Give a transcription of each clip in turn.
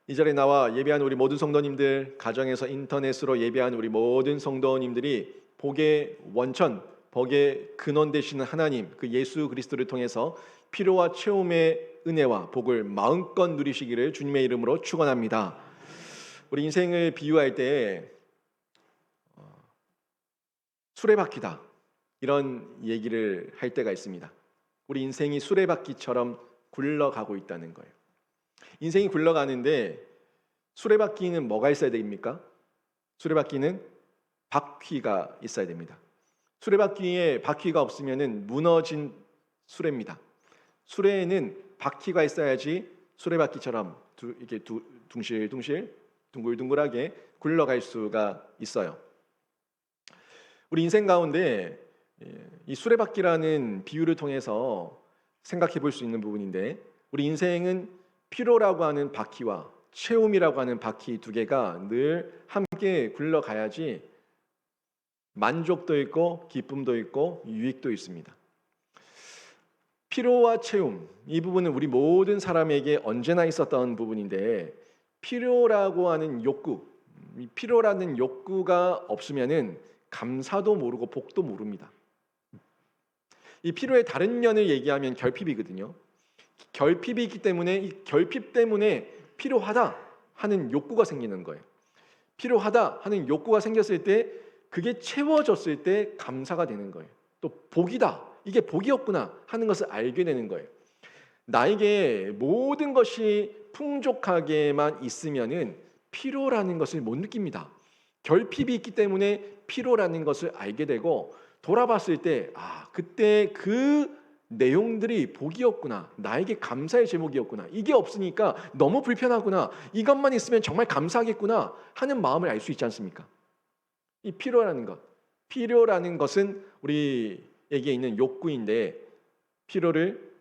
이 자리에 나와 예배한 우리 모든 성도님들, 가정에서 인터넷으로 예배한 우리 모든 성도님들이 복의 원천, 복의 근원 되시는 하나님, 그 예수 그리스도를 통해서 피로와 채움의 은혜와 복을 마음껏 누리시기를 주님의 이름으로 축원합니다. 우리 인생을 비유할 때 수레바퀴다 이런 얘기를 할 때가 있습니다. 우리 인생이 수레바퀴처럼 굴러가고 있다는 거예요. 인생이 굴러가는데 수레바퀴는 뭐가 있어야 됩니까? 수레바퀴는 바퀴가 있어야 됩니다. 수레바퀴에 바퀴가 없으면 무너진 수레입니다. 수레에는 바퀴가 있어야지 수레바퀴처럼 이렇게 둥실둥실 둥글둥글하게 굴러갈 수가 있어요. 우리 인생 가운데 이 수레바퀴라는 비유를 통해서 생각해 볼 수 있는 부분인데, 우리 인생은 피로라고 하는 바퀴와 채움이라고 하는 바퀴 두 개가 늘 함께 굴러가야지 만족도 있고 기쁨도 있고 유익도 있습니다. 피로와 채움, 이 부분은 우리 모든 사람에게 언제나 있었던 부분인데, 필요라고 하는 욕구, 이 필요라는 욕구가 없으면은 감사도 모르고 복도 모릅니다. 이 필요의 다른 면을 얘기하면 결핍이거든요. 결핍이 있기 때문에 이 결핍 때문에 필요하다 하는 욕구가 생기는 거예요. 필요하다 하는 욕구가 생겼을 때 그게 채워졌을 때 감사가 되는 거예요. 또 복이다, 이게 복이었구나 하는 것을 알게 되는 거예요. 나에게 모든 것이 풍족하게만 있으면은 피로라는 것을 못 느낍니다. 결핍이 있기 때문에 피로라는 것을 알게 되고, 돌아봤을 때 그때 그 내용들이 복이었구나, 나에게 감사의 제목이었구나, 이게 없으니까 너무 불편하구나, 이것만 있으면 정말 감사하겠구나 하는 마음을 알 수 있지 않습니까? 이 필요라는 것은 우리에게 있는 욕구인데,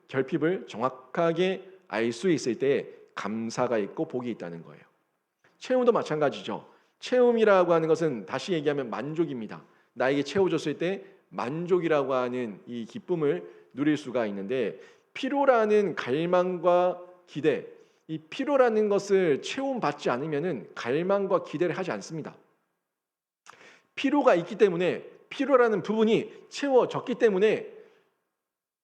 결핍을 정확하게 알 수 있을 때 감사가 있고 복이 있다는 거예요. 채움도 마찬가지죠. 채움이라고 하는 것은 다시 얘기하면 만족입니다. 나에게 채워졌을 때 만족이라고 하는 이 기쁨을 누릴 수가 있는데, 피로라는 갈망과 기대, 이 피로라는 것을 채움받지 않으면은 갈망과 기대를 하지 않습니다. 피로가 있기 때문에, 피로라는 부분이 채워졌기 때문에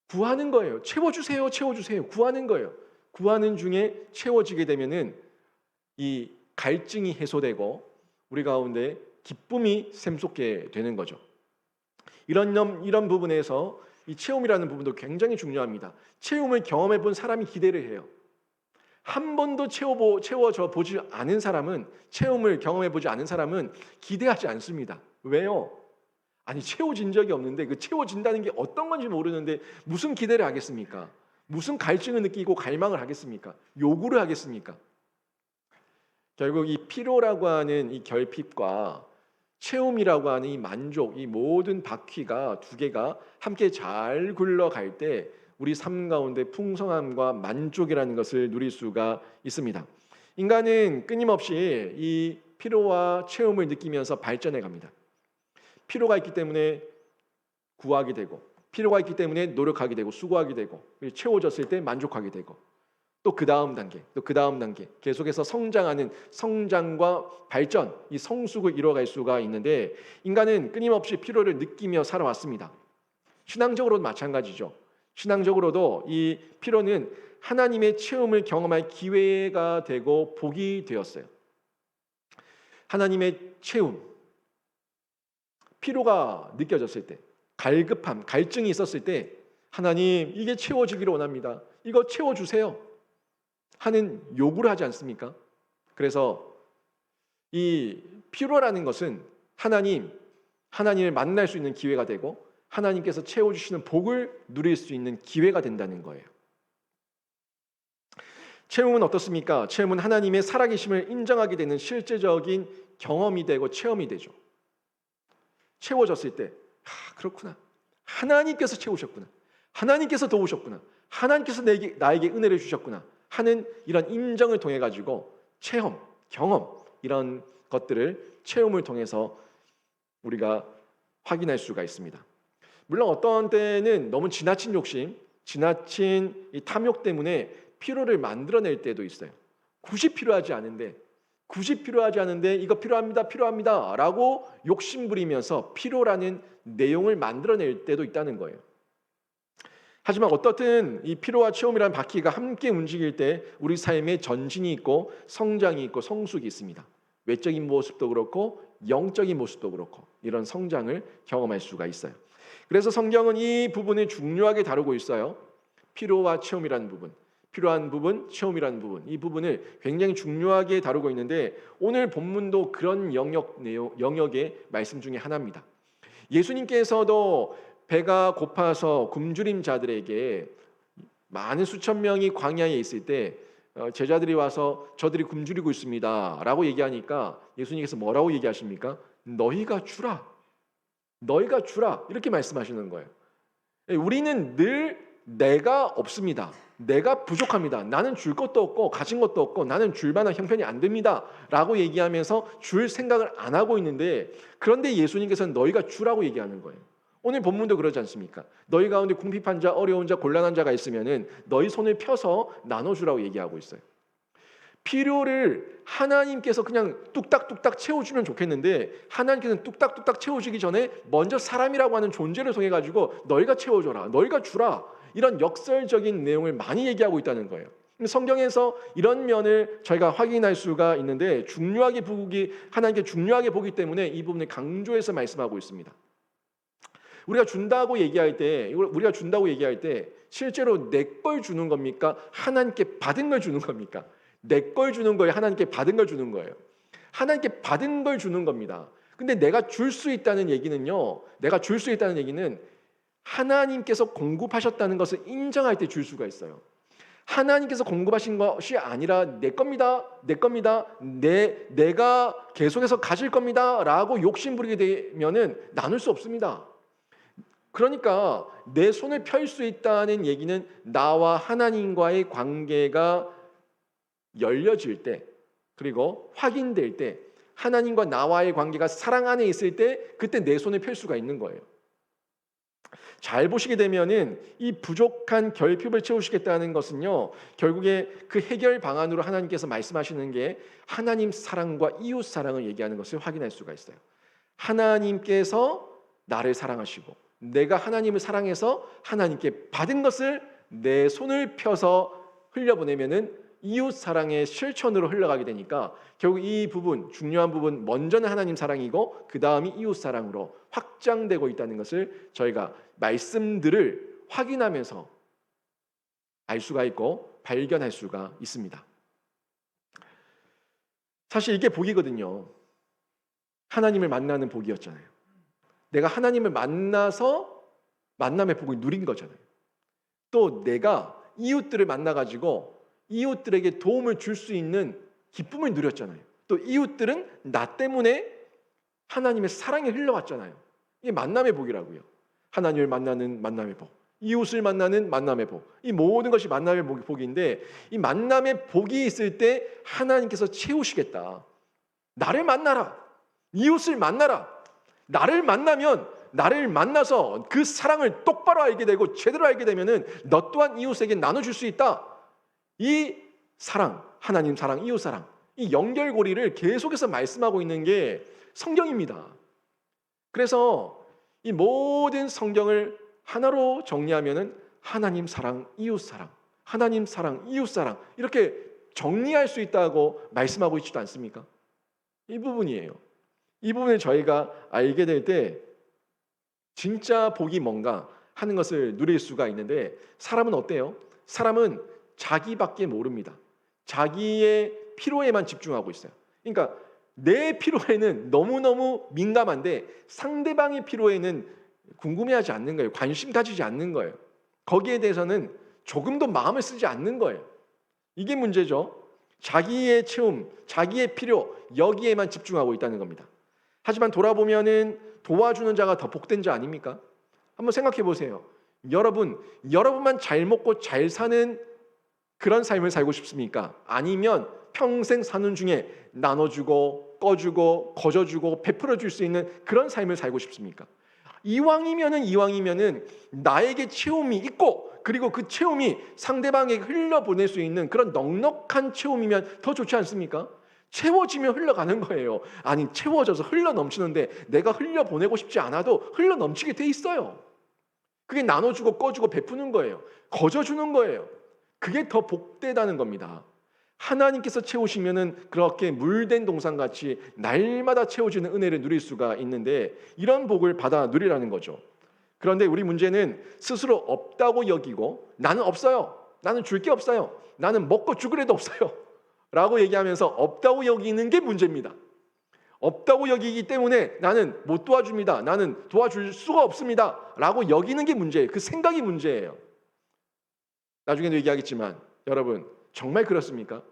구하는 거예요. 채워주세요, 채워주세요. 구하는 거예요. 구하는 중에 채워지게 되면은 이 갈증이 해소되고 우리 가운데 기쁨이 샘솟게 되는 거죠. 이런 부분에서 이 체험이라는 부분도 굉장히 중요합니다. 체험을 경험해 본 사람이 기대를 해요. 한 번도 채워져 보지 않은 사람은, 체험을 경험해 보지 않은 사람은 기대하지 않습니다. 왜요? 아니, 채워진 적이 없는데 그 채워진다는 게 어떤 건지 모르는데 무슨 기대를 하겠습니까? 무슨 갈증을 느끼고 갈망을 하겠습니까? 요구를 하겠습니까? 결국 이 피로라고 하는 이 결핍과 채움이라고 하는 이 만족, 이 모든 바퀴가 두 개가 함께 잘 굴러갈 때 우리 삶 가운데 풍성함과 만족이라는 것을 누릴 수가 있습니다. 인간은 끊임없이 이 피로와 채움을 느끼면서 발전해 갑니다. 피로가 있기 때문에 구하게 되고, 피로가 있기 때문에 노력하게 되고, 수고하게 되고, 채워졌을 때 만족하게 되고, 또 그 다음 단계, 또 그 다음 단계, 계속해서 성장하는 성장과 발전, 이 성숙을 이뤄갈 수가 있는데, 인간은 끊임없이 피로를 느끼며 살아왔습니다. 신앙적으로도 마찬가지죠. 신앙적으로도 이 피로는 하나님의 체험을 경험할 기회가 되고 복이 되었어요. 하나님의 체험, 피로가 느껴졌을 때, 갈급함, 갈증이 있었을 때 하나님, 이게 채워지기를 원합니다, 이거 채워주세요 하는 요구를 하지 않습니까? 그래서 이 피로라는 것은 하나님을 만날 수 있는 기회가 되고, 하나님께서 채워주시는 복을 누릴 수 있는 기회가 된다는 거예요. 체험은 어떻습니까? 체험은 하나님의 살아계심을 인정하게 되는 실제적인 경험이 되고 체험이 되죠. 채워졌을 때, 그렇구나, 하나님께서 채우셨구나, 하나님께서 도우셨구나, 하나님께서 나에게 은혜를 주셨구나 하는 이런 인정을 통해 가지고 체험, 경험, 이런 것들을 체험을 통해서 우리가 확인할 수가 있습니다. 물론 어떤 때는 너무 지나친 욕심, 지나친 이 탐욕 때문에 피로를 만들어낼 때도 있어요. 굳이 필요하지 않은데 이거 필요합니다 라고 욕심부리면서 필요라는 내용을 만들어낼 때도 있다는 거예요. 하지만 어떻든 이 필요와 체험이라는 바퀴가 함께 움직일 때 우리 삶에 전진이 있고 성장이 있고 성숙이 있습니다. 외적인 모습도 그렇고 영적인 모습도 그렇고 이런 성장을 경험할 수가 있어요. 그래서 성경은 이 부분을 중요하게 다루고 있어요. 필요와 체험이라는 부분, 필요한 부분, 체험이라는 부분, 이 부분을 굉장히 중요하게 다루고 있는데 오늘 본문도 그런 영역의 말씀 중에 하나입니다. 예수님께서도 배가 고파서 굶주린 자들에게 많은 수천 명이 광야에 있을 때 제자들이 와서 저들이 굶주리고 있습니다 라고 얘기하니까 예수님께서 뭐라고 얘기하십니까? 너희가 주라 이렇게 말씀하시는 거예요. 우리는 늘 내가 없습니다, 내가 부족합니다, 나는 줄 것도 없고 가진 것도 없고 나는 줄 만한 형편이 안 됩니다 라고 얘기하면서 줄 생각을 안 하고 있는데, 그런데 예수님께서는 너희가 주라고 얘기하는 거예요. 오늘 본문도 그러지 않습니까? 너희 가운데 궁핍한 자, 어려운 자, 곤란한 자가 있으면은 너희 손을 펴서 나눠주라고 얘기하고 있어요. 필요를 하나님께서 그냥 뚝딱뚝딱 채워주면 좋겠는데 하나님께서는 뚝딱뚝딱 채워주기 전에 먼저 사람이라고 하는 존재를 통해 가지고 너희가 채워줘라, 너희가 주라, 이런 역설적인 내용을 많이 얘기하고 있다는 거예요. 성경에서 이런 면을 저희가 확인할 수가 있는데 하나님께 중요하게 보기 때문에 이 부분을 강조해서 말씀하고 있습니다. 우리가 준다고 얘기할 때 실제로 내 걸 주는 겁니까? 하나님께 받은 걸 주는 겁니까? 내 걸 주는 거예요? 하나님께 받은 걸 주는 거예요? 하나님께 받은 걸 주는 겁니다. 근데 내가 줄 수 있다는 얘기는 하나님께서 공급하셨다는 것을 인정할 때 줄 수가 있어요. 하나님께서 공급하신 것이 아니라 내 겁니다, 내가 계속해서 가질 겁니다 라고 욕심 부리게 되면은 나눌 수 없습니다. 그러니까 내 손을 펼 수 있다는 얘기는 나와 하나님과의 관계가 열려질 때, 그리고 확인될 때, 하나님과 나와의 관계가 사랑 안에 있을 때 그때 내 손을 펼 수가 있는 거예요. 잘 보시게 되면은 이 부족한 결핍을 채우시겠다는 것은요, 결국에 그 해결 방안으로 하나님께서 말씀하시는 게 하나님 사랑과 이웃 사랑을 얘기하는 것을 확인할 수가 있어요. 하나님께서 나를 사랑하시고 내가 하나님을 사랑해서 하나님께 받은 것을 내 손을 펴서 흘려보내면은 이웃 사랑의 실천으로 흘러가게 되니까 결국 이 부분, 중요한 부분, 먼저는 하나님 사랑이고 그 다음이 이웃 사랑으로 확장되고 있다는 것을 저희가 말씀들을 확인하면서 알 수가 있고 발견할 수가 있습니다. 사실 이게 복이거든요. 하나님을 만나는 복이었잖아요. 내가 하나님을 만나서 만남의 복을 누린 거잖아요. 또 내가 이웃들을 만나가지고 이웃들에게 도움을 줄 수 있는 기쁨을 누렸잖아요. 또 이웃들은 나 때문에 하나님의 사랑이 흘러왔잖아요. 이게 만남의 복이라고요. 하나님을 만나는 만남의 복, 이웃을 만나는 만남의 복, 이 모든 것이 만남의 복인데 이 만남의 복이 있을 때 하나님께서 채우시겠다. 나를 만나라, 이웃을 만나라. 나를 만나서 그 사랑을 똑바로 알게 되고 제대로 알게 되면은 너 또한 이웃에게 나눠줄 수 있다. 이 사랑, 하나님 사랑, 이웃 사랑, 이 연결고리를 계속해서 말씀하고 있는 게 성경입니다. 그래서 이 모든 성경을 하나로 정리하면은 하나님 사랑, 이웃 사랑, 하나님 사랑, 이웃 사랑 이렇게 정리할 수 있다고 말씀하고 있지도 않습니까? 이 부분이에요. 이 부분을 저희가 알게 될 때 진짜 복이 뭔가 하는 것을 누릴 수가 있는데, 사람은 어때요? 사람은 자기밖에 모릅니다. 자기의 필요에만 집중하고 있어요. 그러니까 내 필요에는 너무너무 민감한데 상대방의 필요에는 궁금해하지 않는 거예요. 관심 가지지 않는 거예요. 거기에 대해서는 조금도 마음을 쓰지 않는 거예요. 이게 문제죠. 자기의 체험, 자기의 필요 여기에만 집중하고 있다는 겁니다. 하지만 돌아보면은 도와주는 자가 더 복된 자 아닙니까? 한번 생각해 보세요. 여러분만 잘 먹고 잘 사는 그런 삶을 살고 싶습니까? 아니면 평생 사는 중에 나눠주고 꺼주고 거저주고 베풀어 줄 수 있는 그런 삶을 살고 싶습니까? 이왕이면은 나에게 채움이 있고 그리고 그 채움이 상대방에게 흘려보낼 수 있는 그런 넉넉한 채움이면 더 좋지 않습니까? 채워지면 흘러가는 거예요. 아니 채워져서 흘러 넘치는데 내가 흘려보내고 싶지 않아도 흘러 넘치게 돼 있어요. 그게 나눠주고 꺼주고 베푸는 거예요. 거저주는 거예요. 그게 더 복되다는 겁니다. 하나님께서 채우시면은 그렇게 물된 동산같이 날마다 채워지는 은혜를 누릴 수가 있는데 이런 복을 받아 누리라는 거죠. 그런데 우리 문제는 스스로 없다고 여기고 나는 없어요. 나는 줄 게 없어요. 나는 먹고 죽으래도 없어요. 라고 얘기하면서 없다고 여기는 게 문제입니다. 없다고 여기기 때문에 나는 못 도와줍니다. 나는 도와줄 수가 없습니다. 라고 여기는 게 문제예요. 그 생각이 문제예요. 나중에도 얘기하겠지만 여러분 정말 그렇습니까?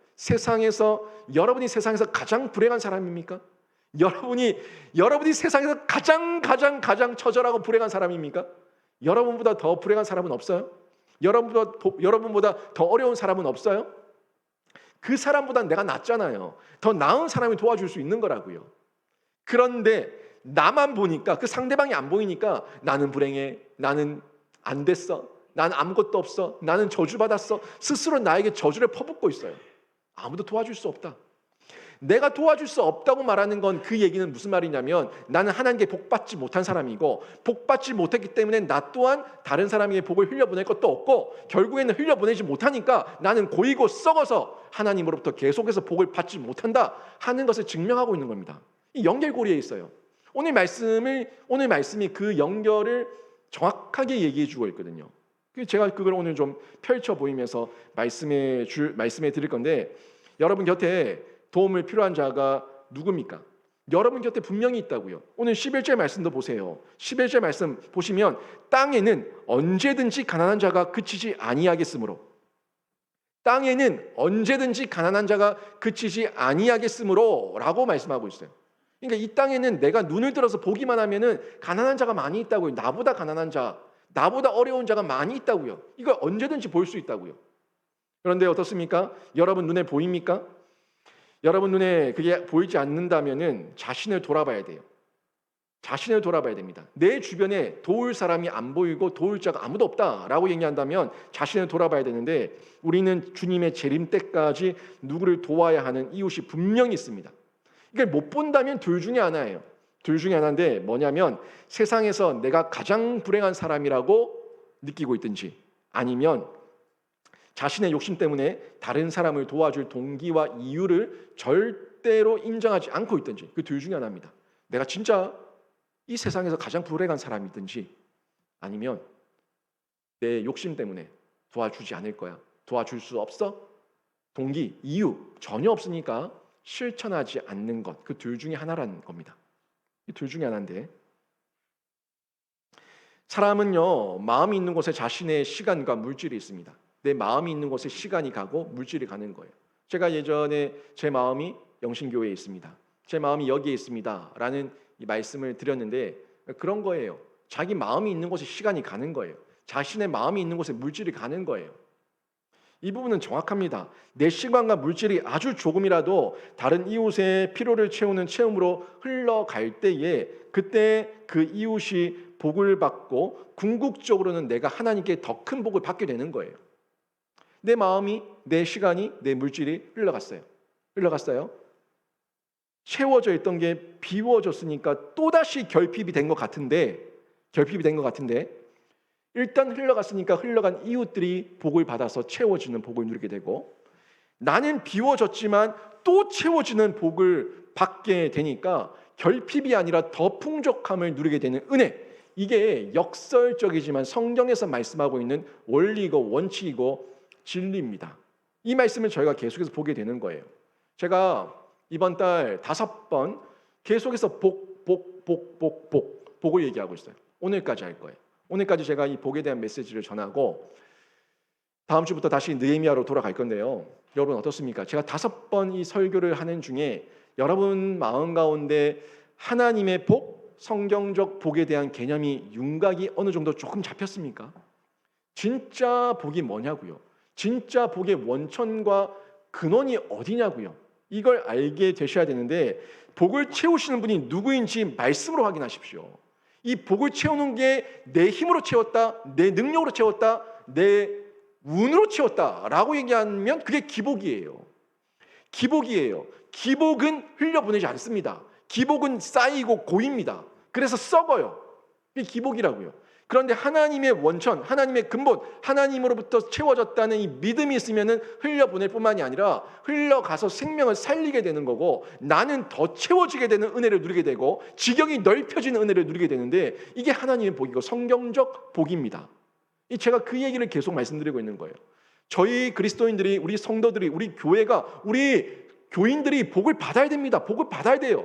여러분이 세상에서 가장 불행한 사람입니까? 여러분이 세상에서 가장 처절하고 불행한 사람입니까? 여러분보다 더 불행한 사람은 없어요? 여러분보다 더 어려운 사람은 없어요? 그 사람보다 내가 낫잖아요. 더 나은 사람이 도와줄 수 있는 거라고요. 그런데 나만 보니까 그 상대방이 안 보이니까 나는 불행해. 나는 안 됐어. 나는 아무것도 없어. 나는 저주받았어. 스스로 나에게 저주를 퍼붓고 있어요. 아무도 도와줄 수 없다. 내가 도와줄 수 없다고 말하는 건 그 얘기는 무슨 말이냐면 나는 하나님께 복받지 못한 사람이고 복받지 못했기 때문에 나 또한 다른 사람에게 복을 흘려보낼 것도 없고 결국에는 흘려보내지 못하니까 나는 고이고 썩어서 하나님으로부터 계속해서 복을 받지 못한다 하는 것을 증명하고 있는 겁니다. 이 연결고리에 있어요. 오늘 말씀이 그 연결을 정확하게 얘기해 주고 있거든요. 제가 그걸 오늘 좀 펼쳐 보이면서 말씀해 드릴 건데 여러분 곁에 도움을 필요한 자가 누굽니까? 여러분 곁에 분명히 있다고요. 오늘 11절 말씀도 보세요. 11절 말씀 보시면 땅에는 언제든지 가난한 자가 그치지 아니하겠으므로 땅에는 언제든지 가난한 자가 그치지 아니하겠으므로 라고 말씀하고 있어요. 그러니까 이 땅에는 내가 눈을 들어서 보기만 하면은 가난한 자가 많이 있다고요. 나보다 가난한 자, 나보다 어려운 자가 많이 있다고요. 이걸 언제든지 볼 수 있다고요. 그런데 어떻습니까? 여러분 눈에 보입니까? 여러분 눈에 그게 보이지 않는다면은 자신을 돌아봐야 돼요. 자신을 돌아봐야 됩니다. 내 주변에 도울 사람이 안 보이고 도울 자가 아무도 없다라고 얘기한다면 자신을 돌아봐야 되는데 우리는 주님의 재림 때까지 누구를 도와야 하는 이웃이 분명히 있습니다. 이걸 못 본다면 둘 중에 하나예요. 둘 중에 하나인데 뭐냐면 세상에서 내가 가장 불행한 사람이라고 느끼고 있든지 아니면 자신의 욕심 때문에 다른 사람을 도와줄 동기와 이유를 절대로 인정하지 않고 있든지 그 둘 중에 하나입니다. 내가 진짜 이 세상에서 가장 불행한 사람이든지 아니면 내 욕심 때문에 도와주지 않을 거야. 도와줄 수 없어? 동기, 이유 전혀 없으니까 실천하지 않는 것. 그 둘 중에 하나라는 겁니다. 이 둘 중에 하나인데 사람은요 마음이 있는 곳에 자신의 시간과 물질이 있습니다. 내 마음이 있는 곳에 시간이 가고 물질이 가는 거예요. 제가 예전에 제 마음이 영신교회에 있습니다. 제 마음이 여기에 있습니다. 라는 이 말씀을 드렸는데 그런 거예요. 자기 마음이 있는 곳에 시간이 가는 거예요. 자신의 마음이 있는 곳에 물질이 가는 거예요. 이 부분은 정확합니다. 내 시간과 물질이 아주 조금이라도 다른 이웃의 필요를 채우는 채움으로 흘러갈 때에 그때 그 이웃이 복을 받고 궁극적으로는 내가 하나님께 더 큰 복을 받게 되는 거예요. 내 마음이, 내 시간이, 내 물질이 흘러갔어요. 채워져 있던 게 비워졌으니까 또다시 결핍이 된 것 같은데 일단 흘러갔으니까 흘러간 이웃들이 복을 받아서 채워지는 복을 누리게 되고 나는 비워졌지만 또 채워지는 복을 받게 되니까 결핍이 아니라 더 풍족함을 누리게 되는 은혜. 이게 역설적이지만 성경에서 말씀하고 있는 원리이고 원칙이고 진리입니다. 이 말씀을 저희가 계속해서 보게 되는 거예요. 제가 이번 달 5번 계속해서 복을 얘기하고 있어요. 오늘까지 할 거예요. 오늘까지 제가 이 복에 대한 메시지를 전하고 다음 주부터 다시 느헤미야로 돌아갈 건데요. 여러분 어떻습니까? 제가 5번 이 설교를 하는 중에 여러분 마음 가운데 하나님의 복, 성경적 복에 대한 개념이 윤곽이 어느 정도 조금 잡혔습니까? 진짜 복이 뭐냐고요? 진짜 복의 원천과 근원이 어디냐고요? 이걸 알게 되셔야 되는데 복을 채우시는 분이 누구인지 말씀으로 확인하십시오. 이 복을 채우는 게 내 힘으로 채웠다, 내 능력으로 채웠다, 내 운으로 채웠다라고 얘기하면 그게 기복이에요. 기복이에요. 기복은 흘려보내지 않습니다. 기복은 쌓이고 고입니다. 그래서 썩어요. 이게 기복이라고요. 그런데 하나님의 원천, 하나님의 근본, 하나님으로부터 채워졌다는 이 믿음이 있으면은 흘려보낼 뿐만이 아니라 흘러가서 생명을 살리게 되는 거고, 나는 더 채워지게 되는 은혜를 누리게 되고 지경이 넓혀지는 은혜를 누리게 되는데, 이게 하나님의 복이고 성경적 복입니다. 제가 그 얘기를 계속 말씀드리고 있는 거예요. 저희 그리스도인들이, 우리 성도들이, 우리 교회가, 우리 교인들이 복을 받아야 됩니다. 복을 받아야 돼요.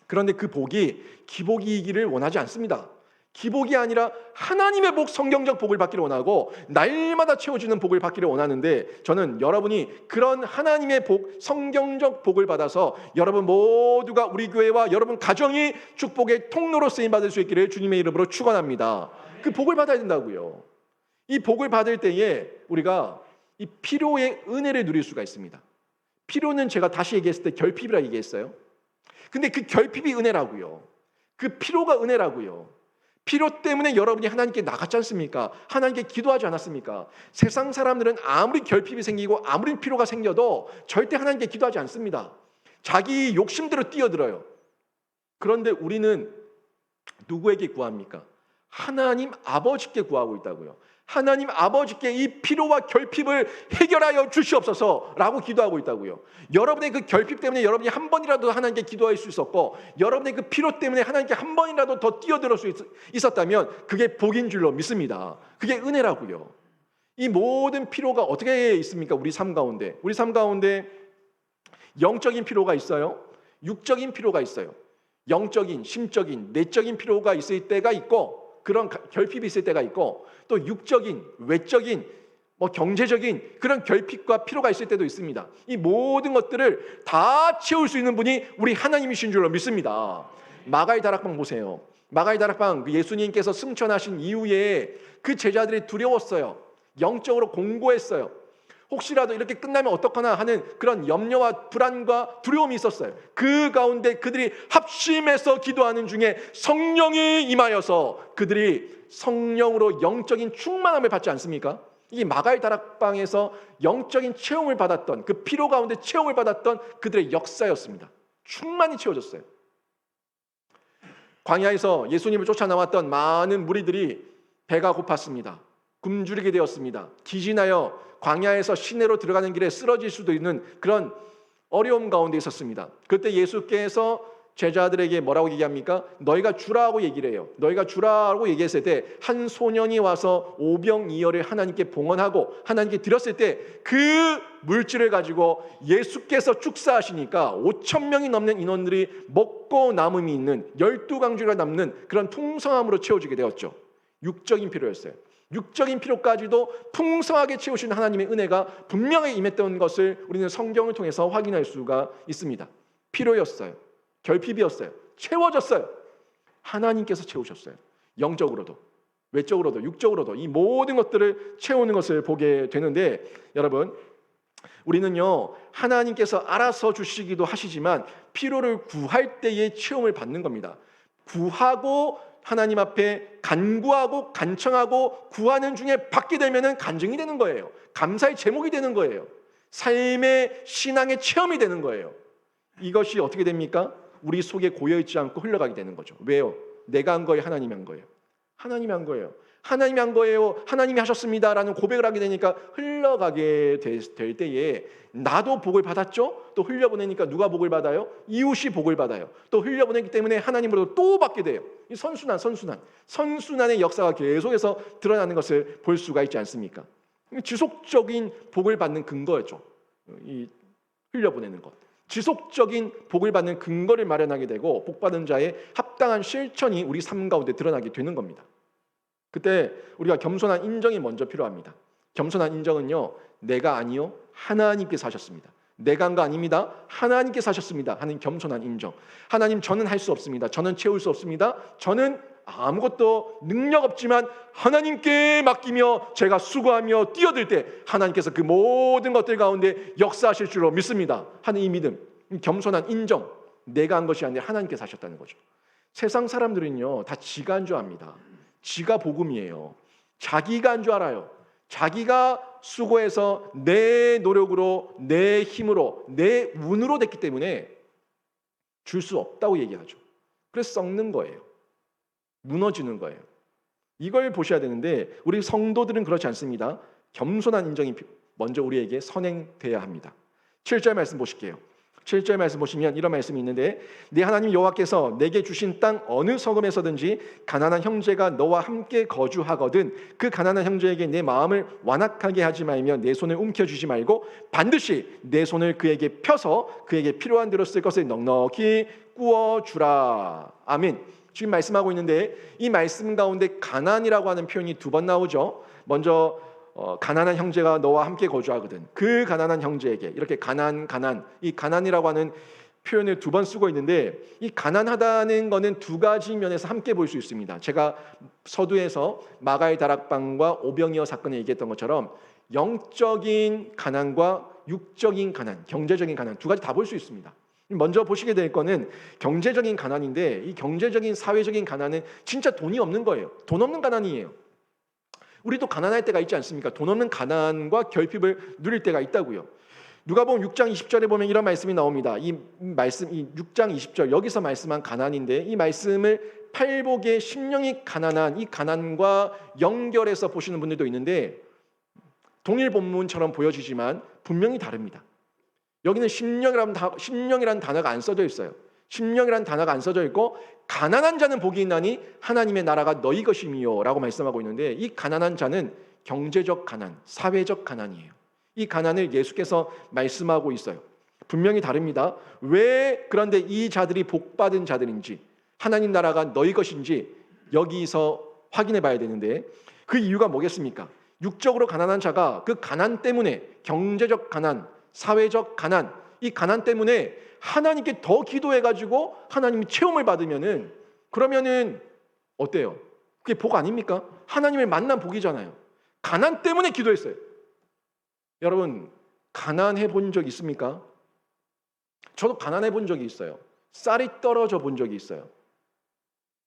그런데 그 복이 기복이기를 원하지 않습니다. 기복이 아니라 하나님의 복, 성경적 복을 받기를 원하고 날마다 채워주는 복을 받기를 원하는데, 저는 여러분이 그런 하나님의 복, 성경적 복을 받아서 여러분 모두가, 우리 교회와 여러분 가정이 축복의 통로로 쓰임받을 수 있기를 주님의 이름으로 축원합니다. 그 복을 받아야 된다고요. 이 복을 받을 때에 우리가 이 필요의 은혜를 누릴 수가 있습니다. 필요는 제가 다시 얘기했을 때 결핍이라 얘기했어요. 근데 그 결핍이 은혜라고요. 그 필요가 은혜라고요. 필요 때문에 여러분이 하나님께 나갔지 않습니까? 하나님께 기도하지 않았습니까? 세상 사람들은 아무리 결핍이 생기고 아무리 필요가 생겨도 절대 하나님께 기도하지 않습니다. 자기 욕심대로 뛰어들어요. 그런데 우리는 누구에게 구합니까? 하나님 아버지께 구하고 있다고요. 하나님 아버지께 이 필요와 결핍을 해결하여 주시옵소서라고 기도하고 있다고요. 여러분의 그 결핍 때문에 여러분이 한 번이라도 하나님께 기도할 수 있었고, 여러분의 그 필요 때문에 하나님께 한 번이라도 더 뛰어들 수 있었다면 그게 복인 줄로 믿습니다. 그게 은혜라고요. 이 모든 필요가 어떻게 있습니까? 우리 삶 가운데. 우리 삶 가운데 영적인 필요가 있어요. 육적인 필요가 있어요. 영적인, 심적인, 내적인 필요가 있을 때가 있고, 그런 결핍이 있을 때가 있고, 또 육적인, 외적인, 경제적인 그런 결핍과 필요가 있을 때도 있습니다. 이 모든 것들을 다 채울 수 있는 분이 우리 하나님이신 줄로 믿습니다. 마가의 다락방 보세요. 마가의 다락방, 예수님께서 승천하신 이후에 그 제자들이 두려웠어요. 영적으로 공고했어요. 혹시라도 이렇게 끝나면 어떡하나 하는 그런 염려와 불안과 두려움이 있었어요. 그 가운데 그들이 합심해서 기도하는 중에 성령이 임하여서 그들이 성령으로 영적인 충만함을 받지 않습니까? 이 마가의 다락방에서 영적인 체험을 받았던, 그 피로 가운데 체험을 받았던 그들의 역사였습니다. 충만히 채워졌어요. 광야에서 예수님을 쫓아 나왔던 많은 무리들이 배가 고팠습니다. 굶주리게 되었습니다. 기진하여 광야에서 시내로 들어가는 길에 쓰러질 수도 있는 그런 어려움 가운데 있었습니다. 그때 예수께서 제자들에게 뭐라고 얘기합니까? 너희가 주라고 얘기를 해요. 너희가 주라고 얘기했을 때 한 소년이 와서 오병이어를 하나님께 봉헌하고 하나님께 드렸을 때 그 물질을 가지고 예수께서 축사하시니까 5천 명이 넘는 인원들이 먹고 남음이 있는 12강주가 남는 그런 풍성함으로 채워지게 되었죠. 육적인 필요였어요. 육적인 필요까지도 풍성하게 채우신 하나님의 은혜가 분명히 임했던 것을 우리는 성경을 통해서 확인할 수가 있습니다. 필요였어요. 결핍이었어요. 채워졌어요. 하나님께서 채우셨어요. 영적으로도, 외적으로도, 육적으로도 이 모든 것들을 채우는 것을 보게 되는데, 여러분, 우리는요 하나님께서 알아서 주시기도 하시지만 필요를 구할 때의 체험을 받는 겁니다. 구하고 하나님 앞에 간구하고 간청하고 구하는 중에 받게 되면은 간증이 되는 거예요. 감사의 제목이 되는 거예요. 삶의 신앙의 체험이 되는 거예요. 이것이 어떻게 됩니까? 우리 속에 고여있지 않고 흘러가게 되는 거죠. 왜요? 내가 한 거예요? 하나님이 한 거예요? 하나님이 한 거예요. 하나님이 한 거예요. 하나님이 하셨습니다라는 고백을 하게 되니까 흘러가게 될 때에 나도 복을 받았죠. 또 흘려보내니까 누가 복을 받아요? 이웃이 복을 받아요. 또 흘려보내기 때문에 하나님으로부터 또 받게 돼요. 이 선순환의 역사가 계속해서 드러나는 것을 볼 수가 있지 않습니까? 지속적인 복을 받는 근거였죠. 이 흘려보내는 것. 지속적인 복을 받는 근거를 마련하게 되고 복받은 자의 합당한 실천이 우리 삶 가운데 드러나게 되는 겁니다. 그때 우리가 겸손한 인정이 먼저 필요합니다. 겸손한 인정은요, 내가 아니요 하나님께서 하셨습니다. 내가 한 거 아닙니다. 하나님께서 하셨습니다 하는 겸손한 인정. 하나님, 저는 할 수 없습니다. 저는 채울 수 없습니다. 저는 아무것도 능력 없지만 하나님께 맡기며 제가 수고하며 뛰어들 때 하나님께서 그 모든 것들 가운데 역사하실 줄로 믿습니다 하는 이 믿음, 겸손한 인정. 내가 한 것이 아니라 하나님께서 하셨다는 거죠. 세상 사람들은요 다 지가 한 줄 압니다. 지가 복음이에요. 자기가 한 줄 알아요. 자기가 수고해서 내 노력으로, 내 힘으로, 내 운으로 됐기 때문에 줄 수 없다고 얘기하죠. 그래서 썩는 거예요. 무너지는 거예요. 이걸 보셔야 되는데 우리 성도들은 그렇지 않습니다. 겸손한 인정이 먼저 우리에게 선행돼야 합니다. 7절 말씀 보실게요. 7절 말씀 보시면 이런 말씀이 있는데 네 하나님 여호와께서 내게 주신 땅 어느 성읍에서든지 가난한 형제가 너와 함께 거주하거든 그 가난한 형제에게 내 마음을 완악하게 하지 말며 내 손을 움켜쥐지 말고 반드시 내 손을 그에게 펴서 그에게 필요한 대로 쓸 것을 넉넉히 꾸어주라. 아멘. 지금 말씀하고 있는데 이 말씀 가운데 가난이라고 하는 표현이 2번 나오죠. 먼저 가난한 형제가 너와 함께 거주하거든 그 가난한 형제에게 이렇게 이 가난이라고 하는 표현을 2번 쓰고 있는데 이 가난하다는 거는 2가지 면에서 함께 볼 수 있습니다. 제가 서두에서 마가의 다락방과 오병이어 사건을 얘기했던 것처럼 영적인 가난과 육적인 가난, 경제적인 가난 2가지 다 볼 수 있습니다. 먼저 보시게 될 거는 경제적인 가난인데 이 경제적인 사회적인 가난은 진짜 돈이 없는 거예요. 돈 없는 가난이에요. 우리도 가난할 때가 있지 않습니까? 돈 없는 가난과 결핍을 누릴 때가 있다고요. 누가복음 6장 20절에 보면 이런 말씀이 나옵니다. 이 6장 20절 여기서 말씀한 가난인데 이 말씀을 팔복의 심령이 가난한 이 가난과 연결해서 보시는 분들도 있는데 동일 본문처럼 보여지지만 분명히 다릅니다. 여기는 심령이라는 단어가 안 써져 있어요. 심령이라는 단어가 안 써져 있고 가난한 자는 복이 있나니 하나님의 나라가 너희 것임이요 라고 말씀하고 있는데 이 가난한 자는 경제적 가난, 사회적 가난이에요. 이 가난을 예수께서 말씀하고 있어요. 분명히 다릅니다. 왜 그런데 이 자들이 복받은 자들인지 하나님 나라가 너희 것인지 여기서 확인해 봐야 되는데 그 이유가 뭐겠습니까? 육적으로 가난한 자가 그 가난 때문에 경제적 가난, 사회적 가난, 이 가난 때문에 하나님께 더 기도해가지고 하나님이 체험을 받으면은 그러면은 어때요? 그게 복 아닙니까? 하나님을 만난 복이잖아요. 가난 때문에 기도했어요. 여러분 가난해 본 적 있습니까? 저도 가난해 본 적이 있어요. 쌀이 떨어져 본 적이 있어요.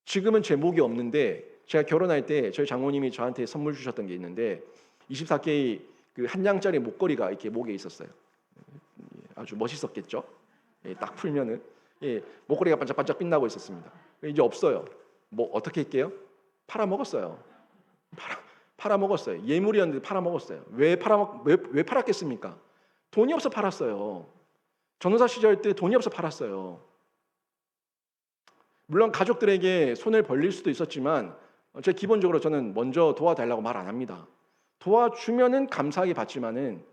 지금은 제 목이 없는데 제가 결혼할 때 저희 장모님이 저한테 선물 주셨던 게 있는데 24K 그 한 양짜리 목걸이가 이렇게 목에 있었어요. 아주 멋있었겠죠? 딱 풀면은 목걸이가 반짝반짝 빛나고 있었습니다. 이제 없어요. 뭐 어떻게 할게요? 팔아먹었어요. 팔아먹었어요. 예물이었는데 팔아먹었어요. 왜 팔았겠습니까? 돈이 없어 팔았어요. 전도사 시절 때 돈이 없어 팔았어요. 물론 가족들에게 손을 벌릴 수도 있었지만 기본적으로 저는 먼저 도와달라고 말 안 합니다. 도와주면은 감사하게 받지만은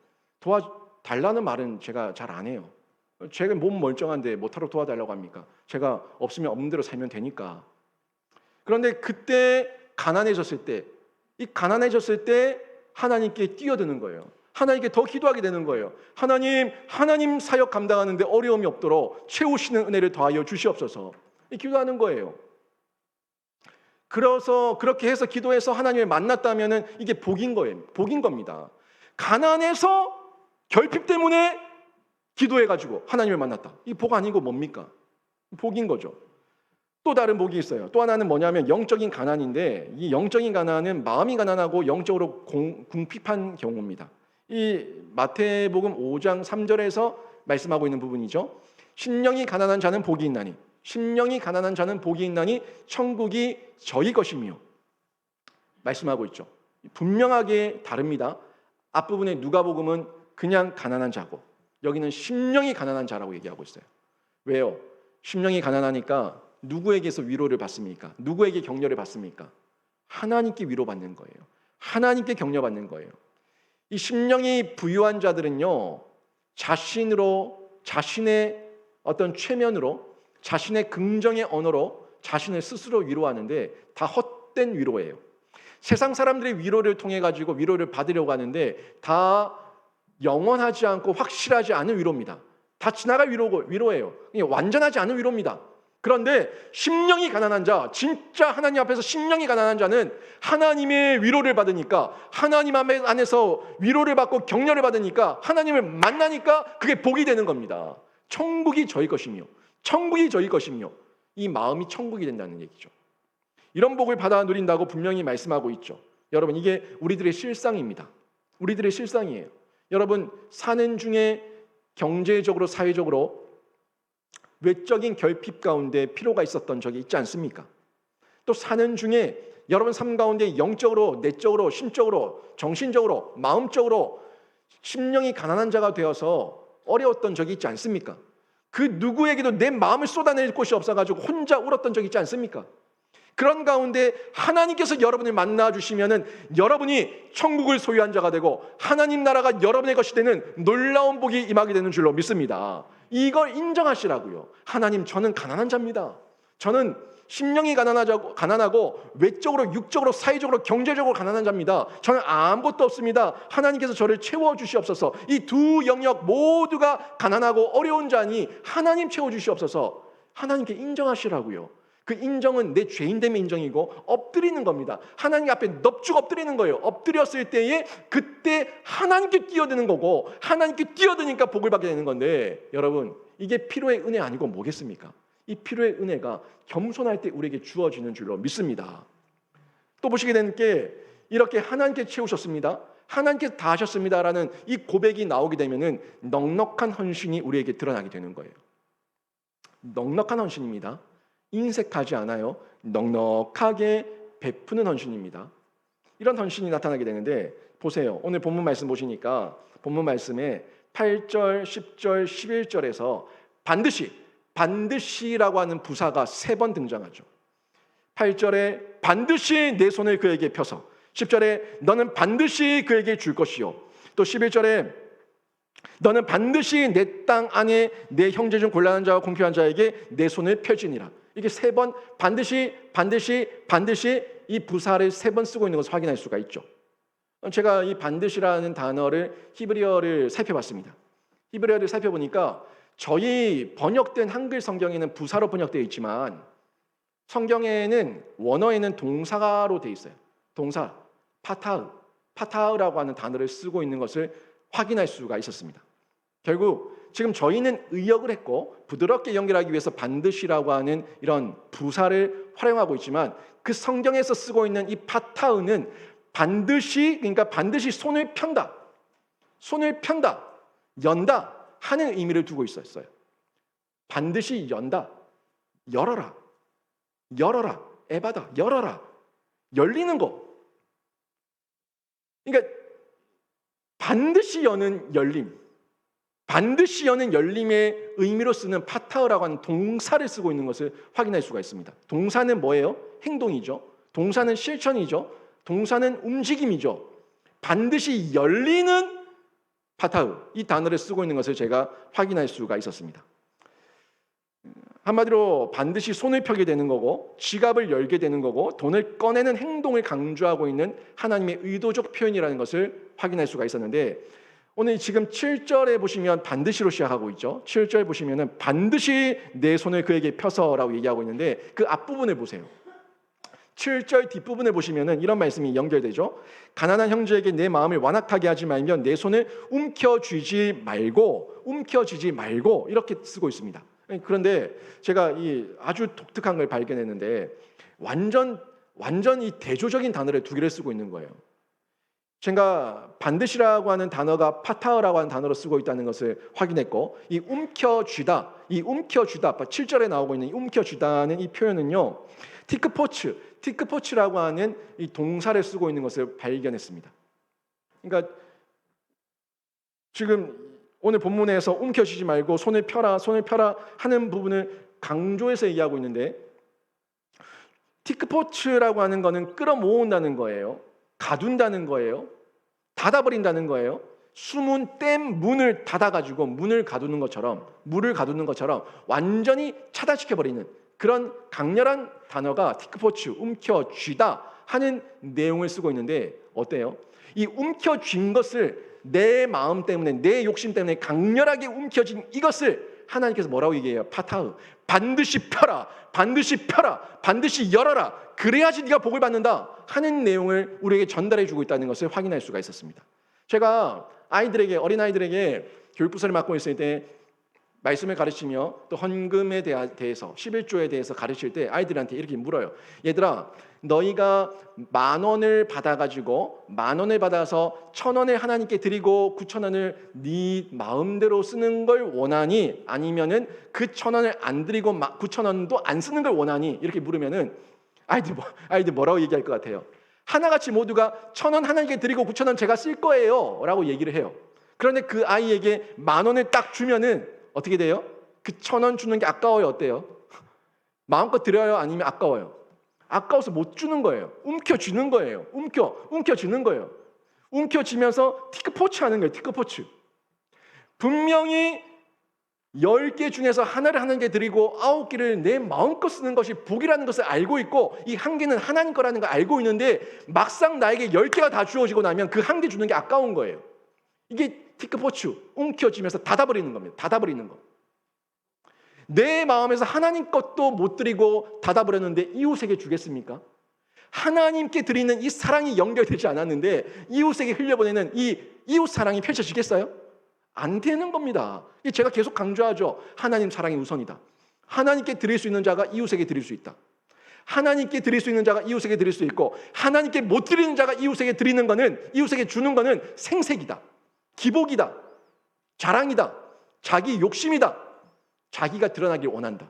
도와달라는 말은 제가 잘 안 해요. 제가 몸 멀쩡한데 뭐하러 도와달라고 합니까? 제가 없으면 없는 대로 살면 되니까. 그런데 그때 가난해졌을 때 하나님께 뛰어드는 거예요. 하나님께 더 기도하게 되는 거예요. 하나님 사역 감당하는데 어려움이 없도록 채우시는 은혜를 더하여 주시옵소서. 기도하는 거예요. 그래서 그렇게 해서 기도해서 하나님을 만났다면은 이게 복인 거예요. 복인 겁니다. 가난해서 결핍 때문에 기도해가지고 하나님을 만났다. 이 복 아니고 뭡니까? 복인 거죠. 또 다른 복이 있어요. 또 하나는 뭐냐면 영적인 가난인데 이 영적인 가난은 마음이 가난하고 영적으로 궁핍한 경우입니다. 이 마태복음 5장 3절에서 말씀하고 있는 부분이죠. 심령이 가난한 자는 복이 있나니 천국이 저희 것이며 말씀하고 있죠. 분명하게 다릅니다. 앞부분에 누가복음은 그냥 가난한 자고 여기는 심령이 가난한 자라고 얘기하고 있어요. 왜요? 심령이 가난하니까 누구에게서 위로를 받습니까? 누구에게 격려를 받습니까? 하나님께 위로받는 거예요. 하나님께 격려받는 거예요. 이 심령이 부유한 자들은요, 자신의 어떤 최면으로, 자신의 긍정의 언어로 자신을 스스로 위로하는데 다 헛된 위로예요. 세상 사람들의 위로를 통해 가지고 위로를 받으려고 하는데 다 영원하지 않고 확실하지 않은 위로입니다. 다 지나갈 위로예요. 완전하지 않은 위로입니다. 그런데 심령이 가난한 자, 진짜 하나님 앞에서 심령이 가난한 자는 하나님의 위로를 받으니까, 하나님 안에서 위로를 받고 격려를 받으니까, 하나님을 만나니까 그게 복이 되는 겁니다. 천국이 저희 것이며 이 마음이 천국이 된다는 얘기죠. 이런 복을 받아 누린다고 분명히 말씀하고 있죠. 여러분, 이게 우리들의 실상입니다. 우리들의 실상이에요. 여러분, 사는 중에 경제적으로, 사회적으로 외적인 결핍 가운데 필요가 있었던 적이 있지 않습니까? 또 사는 중에 여러분 삶 가운데 영적으로, 내적으로, 심적으로, 정신적으로, 마음적으로 심령이 가난한 자가 되어서 어려웠던 적이 있지 않습니까? 그 누구에게도 내 마음을 쏟아낼 곳이 없어가지고 혼자 울었던 적이 있지 않습니까? 그런 가운데 하나님께서 여러분을 만나주시면은 여러분이 천국을 소유한 자가 되고 하나님 나라가 여러분의 것이 되는 놀라운 복이 임하게 되는 줄로 믿습니다. 이걸 인정하시라고요. 하나님, 저는 가난한 자입니다. 저는 심령이 가난하고 외적으로, 육적으로, 사회적으로, 경제적으로 가난한 자입니다. 저는 아무것도 없습니다. 하나님께서 저를 채워주시옵소서. 이 두 영역 모두가 가난하고 어려운 자니 하나님 채워주시옵소서. 하나님께 인정하시라고요. 그 인정은 내 죄인됨의 인정이고 엎드리는 겁니다. 하나님 앞에 넙죽 엎드리는 거예요. 엎드렸을 때에 그때 하나님께 뛰어드는 거고 하나님께 뛰어드니까 복을 받게 되는 건데, 여러분, 이게 필요의 은혜 아니고 뭐겠습니까? 이 필요의 은혜가 겸손할 때 우리에게 주어지는 줄로 믿습니다. 또 보시게 되는 게 이렇게 하나님께 채우셨습니다, 하나님께서 다 하셨습니다라는 이 고백이 나오게 되면은 넉넉한 헌신이 우리에게 드러나게 되는 거예요. 넉넉한 헌신입니다. 인색하지 않아요. 넉넉하게 베푸는 헌신입니다. 이런 헌신이 나타나게 되는데, 보세요. 오늘 본문 말씀 보시니까 본문 말씀에 8절, 10절, 11절에서 반드시라고 하는 부사가 3번 등장하죠. 8절에 반드시 내 손을 그에게 펴서, 10절에 너는 반드시 그에게 줄 것이요, 또 11절에 너는 반드시 내 땅 안에 내 형제 중 곤란한 자와 공평한 자에게 내 손을 펴지니라. 이게 3번 반드시 이 부사를 3번 쓰고 있는 것을 확인할 수가 있죠. 제가 이 반드시라는 단어를 히브리어를 살펴봤습니다. 히브리어를 살펴보니까 저희 번역된 한글 성경에는 부사로 번역되어 있지만 성경에는 원어에는 동사로 되어 있어요. 동사 파타흐라고 하는 단어를 쓰고 있는 것을 확인할 수가 있었습니다. 결국 지금 저희는 의역을 했고 부드럽게 연결하기 위해서 반드시라고 하는 이런 부사를 활용하고 있지만 그 성경에서 쓰고 있는 이 파타흐는 반드시, 그러니까 반드시 손을 편다, 연다 하는 의미를 두고 있었어요. 반드시 연다, 열어라, 에바다, 열어라, 열리는 거. 그러니까 반드시 여는 열림, 반드시 여는 열림의 의미로 쓰는 파타흐라고 하는 동사를 쓰고 있는 것을 확인할 수가 있습니다. 동사는 뭐예요? 행동이죠. 동사는 실천이죠. 동사는 움직임이죠. 반드시 열리는 파타흐, 이 단어를 쓰고 있는 것을 제가 확인할 수가 있었습니다. 한마디로 반드시 손을 펴게 되는 거고 지갑을 열게 되는 거고 돈을 꺼내는 행동을 강조하고 있는 하나님의 의도적 표현이라는 것을 확인할 수가 있었는데, 오늘 지금 7절에 보시면 반드시로 시작하고 있죠. 7절 보시면은 반드시 내 손을 그에게 펴서라고 얘기하고 있는데 그 앞부분을 보세요. 7절 뒷부분을 보시면은 이런 말씀이 연결되죠. 가난한 형제에게 내 마음을 완악하게 하지 말면 내 손을 움켜쥐지 말고 이렇게 쓰고 있습니다. 그런데 제가 이 아주 독특한 걸 발견했는데 완전 이 대조적인 단어를 2개를 쓰고 있는 거예요. 제가 반드시라고 하는 단어가 파타흐라고 하는 단어로 쓰고 있다는 것을 확인했고, 이 움켜쥐다 7절에 나오고 있는 이 움켜쥐다는 이 표현은요, 티크포츠라고 하는 이 동사를 쓰고 있는 것을 발견했습니다. 그러니까 지금 오늘 본문에서 움켜쥐지 말고 손을 펴라 하는 부분을 강조해서 얘기하고 있는데, 티크포츠라고 하는 것은 끌어모은다는 거예요. 가둔다는 거예요. 닫아버린다는 거예요. 숨은 댐 문을 닫아가지고 물을 가두는 것처럼 완전히 차단시켜버리는 그런 강렬한 단어가 티크포츠, 움켜쥐다 하는 내용을 쓰고 있는데, 어때요? 이 움켜쥔 것을 내 마음 때문에, 내 욕심 때문에 강렬하게 움켜진 이것을 하나님께서 뭐라고 얘기해요? 파타흐, 반드시 펴라, 반드시 열어라, 그래야지 네가 복을 받는다 하는 내용을 우리에게 전달해 주고 있다는 것을 확인할 수가 있었습니다. 제가 어린아이들에게 교육부서를 맡고 있을 때 말씀을 가르치며 또 헌금에 대해서 11조에 대해서 가르칠 때 아이들한테 이렇게 물어요. 얘들아, 너희가 10,000원을 받아가지고 10,000원을 받아서 1,000원을 하나님께 드리고 9,000원을 네 마음대로 쓰는 걸 원하니, 아니면은 그 1,000원을 안 드리고 9,000원도 안 쓰는 걸 원하니? 이렇게 물으면은 아이들 뭐라고 얘기할 것 같아요? 하나같이 모두가 1,000원 하나님께 드리고 9,000원 제가 쓸 거예요 라고 얘기를 해요. 그런데 그 아이에게 10,000원을 딱 주면은 어떻게 돼요? 그 1,000원 주는 게 아까워요, 어때요? 마음껏 드려요, 아니면 아까워요? 아까워서 못 주는 거예요. 움켜쥐는 거예요. 움켜쥐는 거예요. 움켜쥐면서 티크포츠 하는 거예요. 티크포츠. 분명히 10개 중에서 하나를 하나님께 드리고 9개를 내 마음껏 쓰는 것이 복이라는 것을 알고 있고, 이 1개는 하나님 거라는 걸 알고 있는데 막상 나에게 10개가 다 주어지고 나면 그 1개 주는 게 아까운 거예요. 이게 티크포츠, 움켜쥐면서 닫아버리는 겁니다. 닫아버리는 거. 내 마음에서 하나님 것도 못 드리고 닫아버렸는데 이웃에게 주겠습니까? 하나님께 드리는 이 사랑이 연결되지 않았는데 이웃에게 흘려보내는 이 이웃 사랑이 펼쳐지겠어요? 안 되는 겁니다. 제가 계속 강조하죠. 하나님 사랑이 우선이다. 하나님께 드릴 수 있는 자가 이웃에게 드릴 수 있다. 하나님께 드릴 수 있는 자가 이웃에게 드릴 수 있고, 하나님께 못 드리는 자가 이웃에게 드리는 거는, 이웃에게 주는 거는 생색이다, 기복이다, 자랑이다, 자기 욕심이다, 자기가 드러나길 원한다.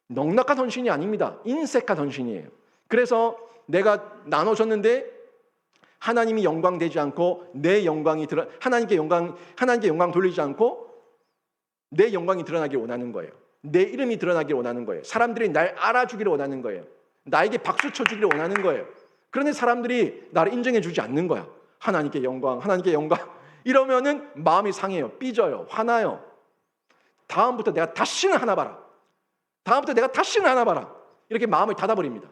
넉넉한 헌신이 아닙니다. 인색한 헌신이에요. 그래서 내가 나눠줬는데 하나님이 영광 되지 않고 내 영광이 하나님께 영광 돌리지 않고 내 영광이 드러나길 원하는 거예요. 내 이름이 드러나길 원하는 거예요. 사람들이 날 알아주기를 원하는 거예요. 나에게 박수 쳐주기를 원하는 거예요. 그런데 사람들이 나를 인정해 주지 않는 거야. 하나님께 영광, 하나님께 영광. 이러면은 마음이 상해요. 삐져요. 화나요. 다음부터 내가 다시는 하나 봐라. 다음부터 내가 다시는 하나 봐라. 이렇게 마음을 닫아버립니다.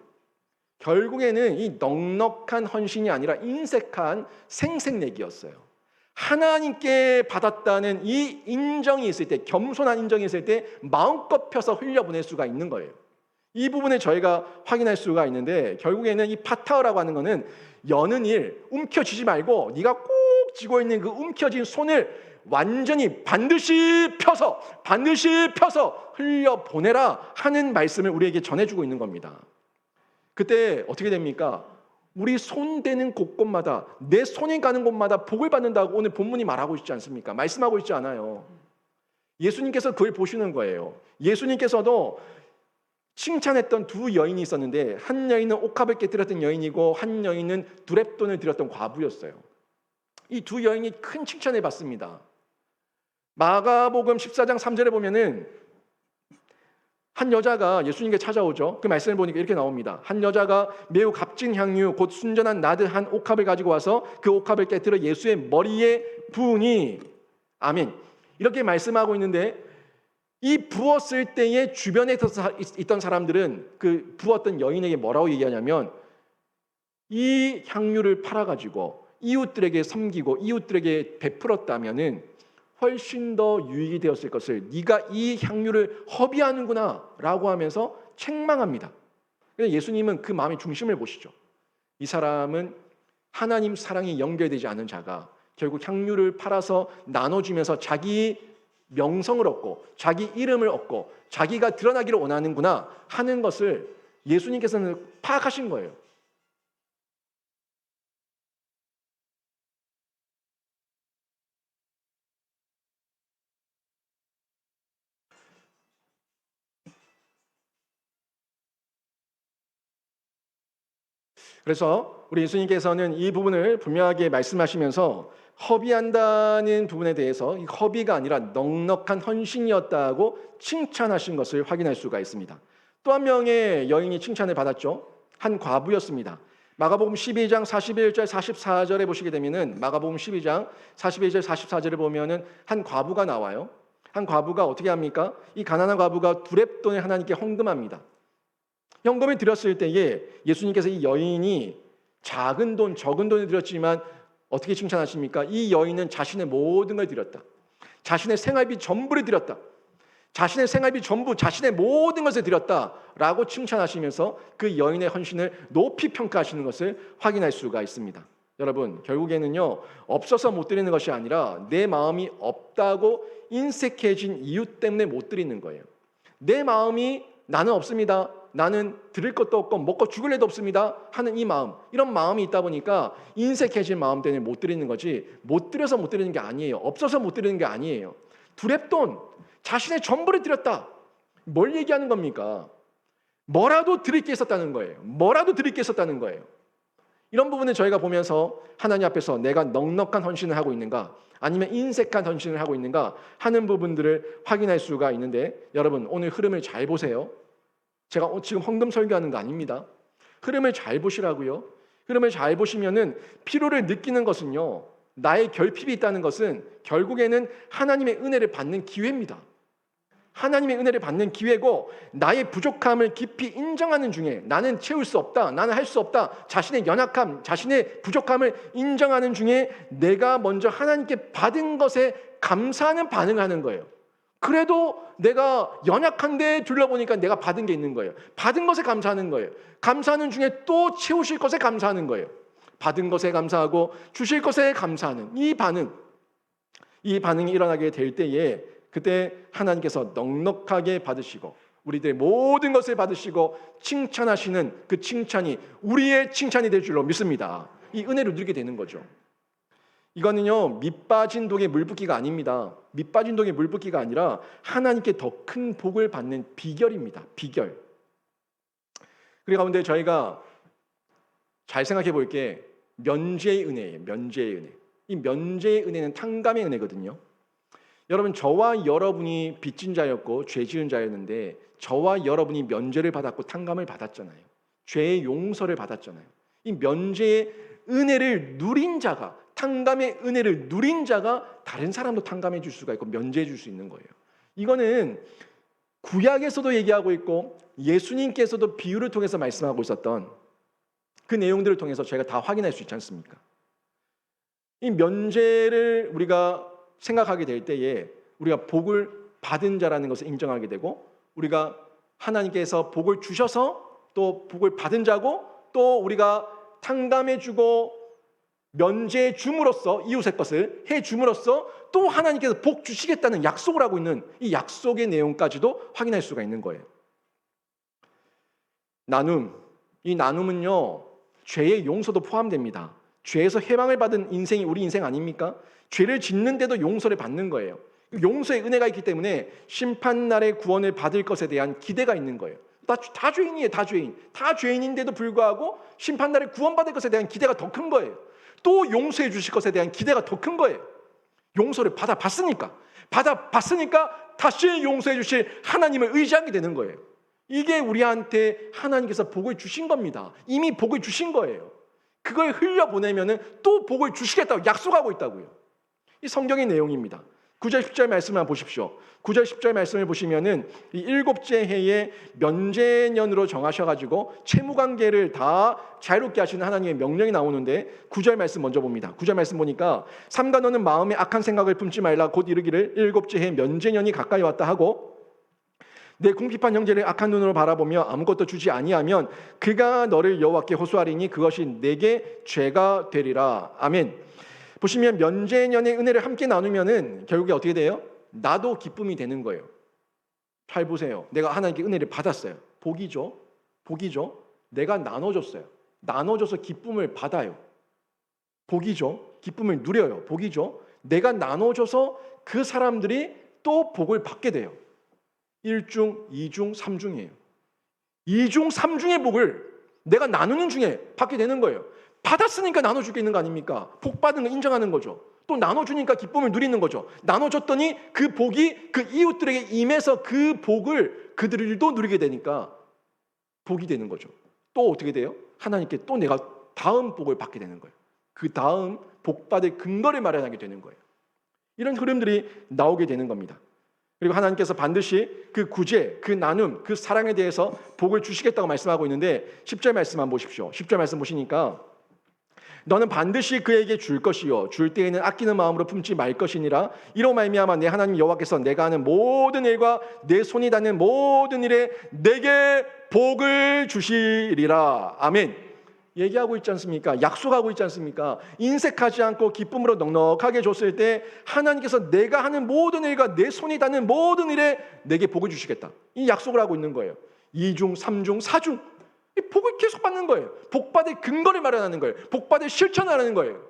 결국에는 이 넉넉한 헌신이 아니라 인색한 생색내기였어요. 하나님께 받았다는 이 인정이 있을 때, 겸손한 인정이 있을 때 마음껏 펴서 흘려보낼 수가 있는 거예요. 이 부분을 저희가 확인할 수가 있는데, 결국에는 이 파타어라고 하는 거는 여는 일, 움켜쥐지 말고 네가 꼭 쥐고 있는 그 움켜진 손을 완전히 반드시 펴서 흘려보내라 하는 말씀을 우리에게 전해주고 있는 겁니다. 그때 어떻게 됩니까? 우리 손 대는 곳곳마다, 내 손이 가는 곳마다 복을 받는다고 오늘 본문이 말하고 있지 않습니까? 말씀하고 있지 않아요. 예수님께서 그걸 보시는 거예요. 예수님께서도 칭찬했던 두 여인이 있었는데, 한 여인은 옥합을 깨뜨렸던 여인이고 한 여인은 두렙돈을 드렸던 과부였어요. 이 두 여인이 큰 칭찬을 받습니다. 마가복음 14장 3절에 보면은 한 여자가 예수님께 찾아오죠. 그 말씀을 보니까 이렇게 나옵니다. 한 여자가 매우 값진 향유 곧 순전한 나드 한 옥합을 가지고 와서 그 옥합을 깨뜨려 예수의 머리에 부으니, 아멘, 이렇게 말씀하고 있는데, 이 부었을 때에 주변에 있던 사람들은 그 부었던 여인에게 뭐라고 얘기하냐면, 이 향유를 팔아가지고 이웃들에게 섬기고 이웃들에게 베풀었다면은 훨씬 더 유익이 되었을 것을 네가 이 향유를 허비하는구나 라고 하면서 책망합니다. 예수님은 그 마음의 중심을 보시죠. 이 사람은 하나님 사랑이 연결되지 않은 자가 결국 향유를 팔아서 나눠주면서 자기 명성을 얻고 자기 이름을 얻고 자기가 드러나기를 원하는구나 하는 것을 예수님께서는 파악하신 거예요. 그래서 우리 예수님께서는 이 부분을 분명하게 말씀하시면서 허비한다는 부분에 대해서 이 허비가 아니라 넉넉한 헌신이었다고 칭찬하신 것을 확인할 수가 있습니다. 또 한 명의 여인이 칭찬을 받았죠. 한 과부였습니다. 마가복음 12장 41절 44절에 보시게 되면은, 마가복음 12장 41절 44절에 보면은 한 과부가 나와요. 한 과부가 어떻게 합니까? 이 가난한 과부가 두렙돈을 하나님께 헌금합니다. 헌금을 드렸을 때에 예수님께서 이 여인이 작은 돈, 적은 돈을 드렸지만 어떻게 칭찬하십니까? 이 여인은 자신의 모든 걸 드렸다. 자신의 생활비 전부를 드렸다. 자신의 생활비 전부, 자신의 모든 것을 드렸다라고 칭찬하시면서 그 여인의 헌신을 높이 평가하시는 것을 확인할 수가 있습니다. 여러분, 결국에는요, 없어서 못 드리는 것이 아니라 내 마음이 없다고 인색해진 이유 때문에 못 드리는 거예요. 내 마음이 나는 없습니다, 나는 드릴 것도 없고 먹고 죽을 애도 없습니다 하는 이 마음, 이런 마음이 있다 보니까 인색해진 마음 때문에 못 드리는 거지, 못 드려서 못 드리는 게 아니에요. 없어서 못 드리는 게 아니에요. 두렙돈, 자신의 전부를 드렸다. 뭘 얘기하는 겁니까? 뭐라도 드릴 게 있었다는 거예요. 뭐라도 드릴 게 있었다는 거예요. 이런 부분을 저희가 보면서 하나님 앞에서 내가 넉넉한 헌신을 하고 있는가, 아니면 인색한 헌신을 하고 있는가 하는 부분들을 확인할 수가 있는데, 여러분 오늘 흐름을 잘 보세요. 제가 지금 헌금 설교하는 거 아닙니다. 흐름을 잘 보시라고요. 흐름을 잘 보시면은 필요를 느끼는 것은요, 나의 결핍이 있다는 것은 결국에는 하나님의 은혜를 받는 기회입니다. 하나님의 은혜를 받는 기회고, 나의 부족함을 깊이 인정하는 중에, 나는 채울 수 없다, 나는 할 수 없다, 자신의 연약함, 자신의 부족함을 인정하는 중에 내가 먼저 하나님께 받은 것에 감사하는 반응을 하는 거예요. 그래도 내가 연약한데 둘러보니까 내가 받은 게 있는 거예요. 받은 것에 감사하는 거예요. 감사하는 중에 또 채우실 것에 감사하는 거예요. 받은 것에 감사하고 주실 것에 감사하는 이 반응이 일어나게 될 때에, 그때 하나님께서 넉넉하게 받으시고 우리들의 모든 것을 받으시고 칭찬하시는 그 칭찬이 우리의 칭찬이 될 줄로 믿습니다. 이 은혜를 누리게 되는 거죠. 이거는요, 밑빠진 독에 물 붓기가 아닙니다. 밑빠진 독에 물 붓기가 아니라 하나님께 더 큰 복을 받는 비결입니다. 비결. 그리고 가운데 저희가 잘 생각해 볼 게 면죄의 은혜예요. 면죄의 은혜. 이 면죄의 은혜는 탕감의 은혜거든요. 여러분, 저와 여러분이 빚진 자였고 죄 지은 자였는데 저와 여러분이 면죄를 받았고 탕감을 받았잖아요. 죄의 용서를 받았잖아요. 이 면죄의 은혜를 누린 자가, 탕감의 은혜를 누린 자가 다른 사람도 탕감해 줄 수가 있고 면죄해 줄 수 있는 거예요. 이거는 구약에서도 얘기하고 있고 예수님께서도 비유를 통해서 말씀하고 있었던 그 내용들을 통해서 저희가 다 확인할 수 있지 않습니까? 이 면죄를 우리가 생각하게 될 때에 우리가 복을 받은 자라는 것을 인정하게 되고, 우리가 하나님께서 복을 주셔서 또 복을 받은 자고, 또 우리가 탕감해 주고 면제해 줌으로써 이웃의 것을 해 줌으로써 또 하나님께서 복 주시겠다는 약속을 하고 있는 이 약속의 내용까지도 확인할 수가 있는 거예요. 나눔, 이 나눔은요, 죄의 용서도 포함됩니다. 죄에서 해방을 받은 인생이 우리 인생 아닙니까? 죄를 짓는데도 용서를 받는 거예요. 용서의 은혜가 있기 때문에 심판날의 구원을 받을 것에 대한 기대가 있는 거예요. 다 죄인이에요. 다 죄인인데도 불구하고 심판날에 구원받을 것에 대한 기대가 더 큰 거예요. 또 용서해 주실 것에 대한 기대가 더 큰 거예요. 용서를 받아봤으니까 다시 용서해 주실 하나님을 의지하게 되는 거예요. 이게 우리한테 하나님께서 복을 주신 겁니다. 이미 복을 주신 거예요. 그걸 흘려보내면 또 복을 주시겠다고 약속하고 있다고요. 이 성경의 내용입니다. 9절 10절 말씀을 보십시오. 9절 10절 말씀을 보시면은 이 일곱째 해에 면제년으로 정하셔가지고 채무관계를 다 자유롭게 하시는 하나님의 명령이 나오는데, 9절 말씀 먼저 봅니다. 9절 말씀 보니까 삼가 너는 마음에 악한 생각을 품지 말라 곧 이르기를 일곱째 해 면제년이 가까이 왔다 하고, 내 궁핍한 형제를 악한 눈으로 바라보며 아무것도 주지 아니하면 그가 너를 여호와께 호소하리니 그것이 내게 죄가 되리라. 아멘. 보시면 면제년의 은혜를 함께 나누면은 결국에 어떻게 돼요? 나도 기쁨이 되는 거예요. 잘 보세요. 내가 하나님께 은혜를 받았어요. 복이죠. 내가 나눠줬어요. 나눠줘서 기쁨을 받아요. 복이죠. 기쁨을 누려요. 복이죠. 내가 나눠줘서 그 사람들이 또 복을 받게 돼요. 1중, 2중, 3중이에요. 2중, 3중의 복을 내가 나누는 중에 받게 되는 거예요. 받았으니까 나눠줄 게 있는 거 아닙니까? 복 받은 거 인정하는 거죠. 또 나눠주니까 기쁨을 누리는 거죠. 나눠줬더니 그 복이 그 이웃들에게 임해서 그 복을 그들도 누리게 되니까 복이 되는 거죠. 또 어떻게 돼요? 하나님께 또 내가 다음 복을 받게 되는 거예요. 그 다음 복 받을 근거를 마련하게 되는 거예요. 이런 흐름들이 나오게 되는 겁니다. 그리고 하나님께서 반드시 그 구제, 그 나눔, 그 사랑에 대해서 복을 주시겠다고 말씀하고 있는데 10절 말씀만 보십시오. 10절 말씀 보시니까 너는 반드시 그에게 줄 것이요 줄 때에는 아끼는 마음으로 품지 말 것이니라. 이로 말미암아 내 하나님 여호와께서 내가 하는 모든 일과 내 손이 닿는 모든 일에 내게 복을 주시리라. 아멘. 얘기하고 있지 않습니까? 약속하고 있지 않습니까? 인색하지 않고 기쁨으로 넉넉하게 줬을 때 하나님께서 내가 하는 모든 일과 내 손이 닿는 모든 일에 내게 복을 주시겠다. 이 약속을 하고 있는 거예요. 2중, 3중, 4중 이 복을 계속 받는 거예요. 복받을 근거를 마련하는 거예요. 복받을 실천을 하는 거예요.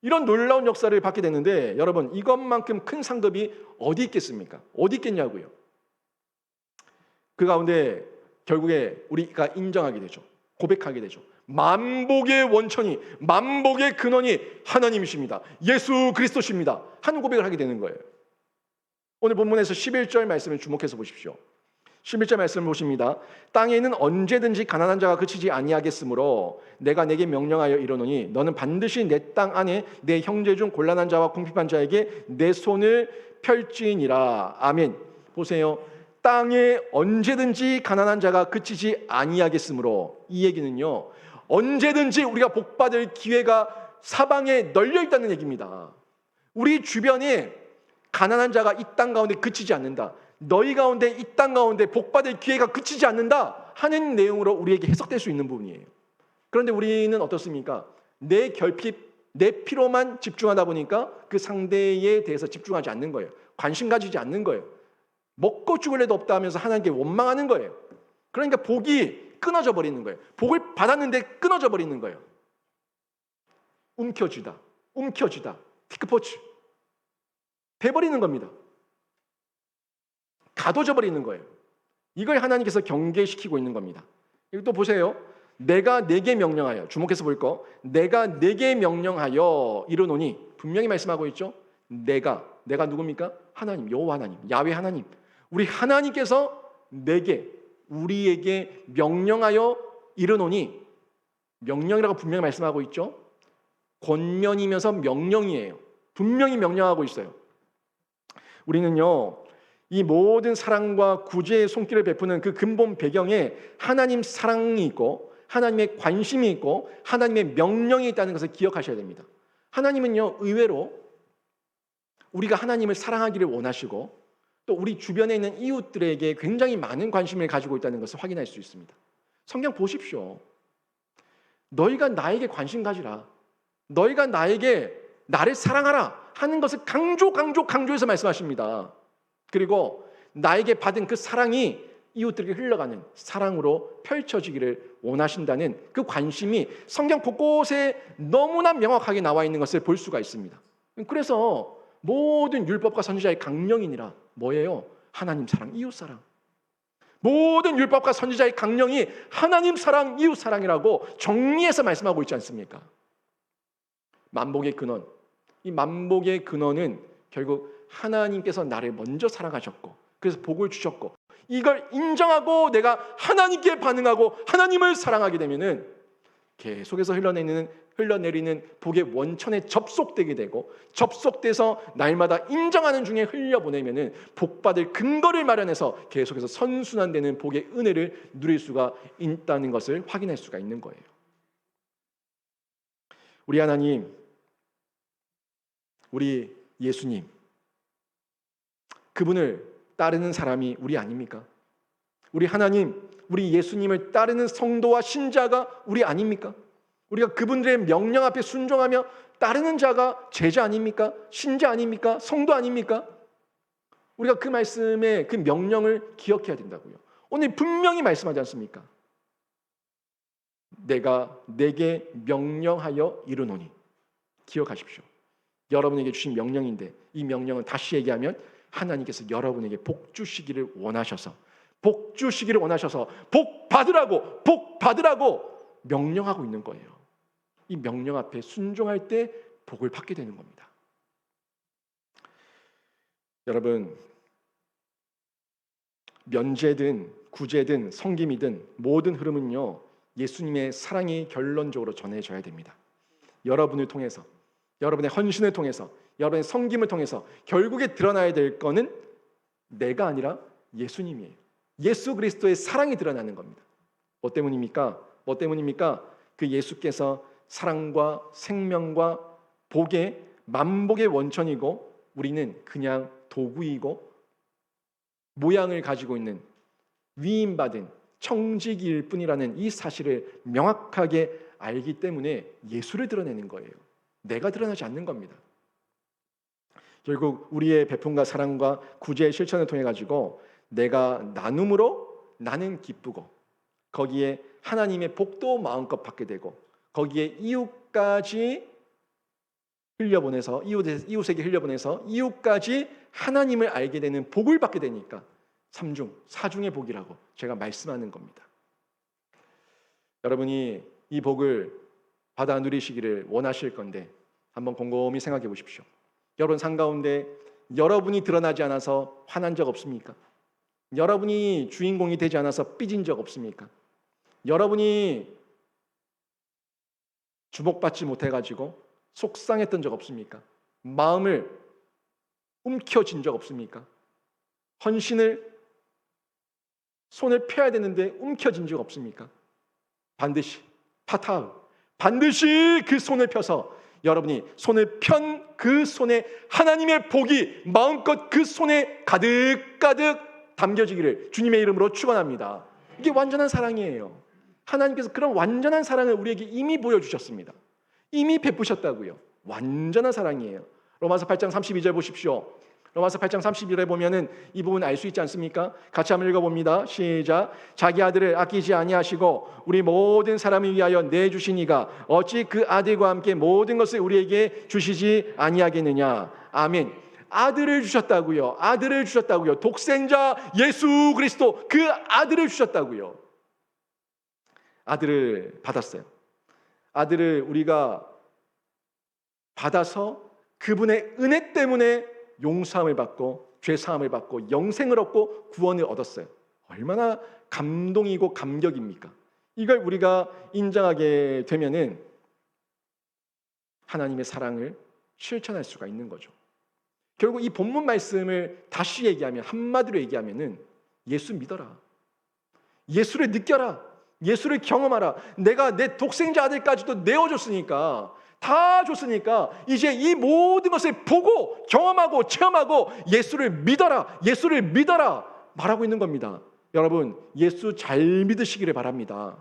이런 놀라운 역사를 받게 되는데 여러분 이것만큼 큰 상급이 어디 있겠습니까? 어디 있겠냐고요. 그 가운데 결국에 우리가 인정하게 되죠. 고백하게 되죠. 만복의 원천이 만복의 근원이 하나님이십니다. 예수 그리스도십니다. 하는 고백을 하게 되는 거예요. 오늘 본문에서 11절 말씀을 주목해서 보십시오. 11절 말씀을 보십니다. 땅에는 언제든지 가난한 자가 그치지 아니하겠으므로 내가 내게 명령하여 이르노니 너는 반드시 내 땅 안에 내 형제 중 곤란한 자와 궁핍한 자에게 내 손을 펼지니라. 아멘. 보세요. 땅에 언제든지 가난한 자가 그치지 아니하겠으므로 이 얘기는요. 언제든지 우리가 복받을 기회가 사방에 널려 있다는 얘기입니다. 우리 주변에 가난한 자가 이 땅 가운데 그치지 않는다. 너희 가운데 이 땅 가운데 복받을 기회가 그치지 않는다 하는 내용으로 우리에게 해석될 수 있는 부분이에요. 그런데 우리는 어떻습니까? 내 결핍, 내 피로만 집중하다 보니까 그 상대에 대해서 집중하지 않는 거예요. 관심 가지지 않는 거예요. 먹고 죽을 애도 없다 하면서 하나님께 원망하는 거예요. 그러니까 복이 끊어져 버리는 거예요. 복을 받았는데 끊어져 버리는 거예요. 움켜쥐다, 티크포츠 돼버리는 겁니다. 가둬져 버리는 거예요. 이걸 하나님께서 경계시키고 있는 겁니다. 이거 또 보세요. 내가 내게 명령하여, 주목해서 볼 거, 내가 내게 명령하여 이르노니 분명히 말씀하고 있죠. 내가 누굽니까? 하나님, 여호와 하나님, 야훼 하나님. 우리 하나님께서 우리에게 명령하여 이르노니, 명령이라고 분명히 말씀하고 있죠. 권면이면서 명령이에요. 분명히 명령하고 있어요. 우리는요, 이 모든 사랑과 구제의 손길을 베푸는 그 근본 배경에 하나님 사랑이 있고 하나님의 관심이 있고 하나님의 명령이 있다는 것을 기억하셔야 됩니다. 하나님은요, 의외로 우리가 하나님을 사랑하기를 원하시고 또 우리 주변에 있는 이웃들에게 굉장히 많은 관심을 가지고 있다는 것을 확인할 수 있습니다. 성경 보십시오. 너희가 나에게 관심 가지라. 너희가 나를 사랑하라 하는 것을 강조해서 말씀하십니다. 그리고 나에게 받은 그 사랑이 이웃들에게 흘러가는 사랑으로 펼쳐지기를 원하신다는 그 관심이 성경 곳곳에 너무나 명확하게 나와 있는 것을 볼 수가 있습니다. 그래서 모든 율법과 선지자의 강령이니라 뭐예요? 하나님 사랑, 이웃 사랑. 모든 율법과 선지자의 강령이 하나님 사랑, 이웃 사랑이라고 정리해서 말씀하고 있지 않습니까? 만복의 근원. 이 만복의 근원은 결국 하나님께서 나를 먼저 사랑하셨고 그래서 복을 주셨고 이걸 인정하고 내가 하나님께 반응하고 하나님을 사랑하게 되면은 계속해서 흘러내리는 복의 원천에 접속되게 되고 접속돼서 날마다 인정하는 중에 흘려보내면은 복받을 근거를 마련해서 계속해서 선순환되는 복의 은혜를 누릴 수가 있다는 것을 확인할 수가 있는 거예요. 우리 하나님, 우리 예수님, 그분을 따르는 사람이 우리 아닙니까? 우리 하나님, 우리 예수님을 따르는 성도와 신자가 우리 아닙니까? 우리가 그분들의 명령 앞에 순종하며 따르는 자가 제자 아닙니까? 신자 아닙니까? 성도 아닙니까? 우리가 그 말씀의 그 명령을 기억해야 된다고요. 오늘 분명히 말씀하지 않습니까? 내가 내게 명령하여 이르노니. 기억하십시오. 여러분에게 주신 명령인데 이 명령은 다시 얘기하면 하나님께서 여러분에게 복 주시기를 원하셔서 복 받으라고 명령하고 있는 거예요. 이 명령 앞에 순종할 때 복을 받게 되는 겁니다. 여러분, 면제든 구제든 성김이든 모든 흐름은요, 예수님의 사랑이 결론적으로 전해져야 됩니다. 여러분을 통해서, 여러분의 헌신을 통해서, 여러분의 섬김을 통해서 결국에 드러나야 될 거는 내가 아니라 예수님이에요. 예수 그리스도의 사랑이 드러나는 겁니다. 뭐 때문입니까? 그 예수께서 사랑과 생명과 복의 만복의 원천이고 우리는 그냥 도구이고 모양을 가지고 있는 위임받은 청지기일 뿐이라는 이 사실을 명확하게 알기 때문에 예수를 드러내는 거예요. 내가 드러나지 않는 겁니다. 결국 우리의 베품과 사랑과 구제의 실천을 통해 가지고 내가 나눔으로 나는 기쁘고 거기에 하나님의 복도 마음껏 받게 되고 거기에 이웃까지 흘려보내서 이웃에게 흘려보내서 이웃까지 하나님을 알게 되는 복을 받게 되니까 사중의 복이라고 제가 말씀하는 겁니다. 여러분이 이 복을 받아 누리시기를 원하실 건데 한번 곰곰이 생각해 보십시오. 여러분 삶 가운데 여러분이 드러나지 않아서 화난 적 없습니까? 여러분이 주인공이 되지 않아서 삐진 적 없습니까? 여러분이 주목받지 못해가지고 속상했던 적 없습니까? 마음을 움켜쥔 적 없습니까? 헌신을 손을 펴야 되는데 움켜진 적 없습니까? 반드시 반드시 그 손을 펴서 여러분이 손을 편 그 손에 하나님의 복이 마음껏 그 손에 가득가득 담겨지기를 주님의 이름으로 축원합니다. 이게 완전한 사랑이에요. 하나님께서 그런 완전한 사랑을 우리에게 이미 보여주셨습니다. 이미 베푸셨다고요. 완전한 사랑이에요. 로마서 8장 32절 보십시오. 로마서 8장 31절에 보면은 이 부분 알 수 있지 않습니까? 같이 한번 읽어봅니다. 시작. 자기 아들을 아끼지 아니하시고 우리 모든 사람을 위하여 내주시니가 어찌 그 아들과 함께 모든 것을 우리에게 주시지 아니하겠느냐. 아멘. 아들을 주셨다고요. 아들을 주셨다고요. 독생자 예수 그리스도 그 아들을 주셨다고요. 아들을 받았어요. 아들을 우리가 받아서 그분의 은혜 때문에 용서함을 받고 죄사함을 받고 영생을 얻고 구원을 얻었어요. 얼마나 감동이고 감격입니까? 이걸 우리가 인정하게 되면은 하나님의 사랑을 실천할 수가 있는 거죠. 결국 이 본문 말씀을 다시 얘기하면 한마디로 얘기하면은 예수 믿어라. 예수를 느껴라. 예수를 경험하라. 내가 내 독생자 아들까지도 내어줬으니까 다 줬으니까 이제 이 모든 것을 보고 경험하고 체험하고 예수를 믿어라. 예수를 믿어라. 말하고 있는 겁니다. 여러분 예수 잘 믿으시기를 바랍니다.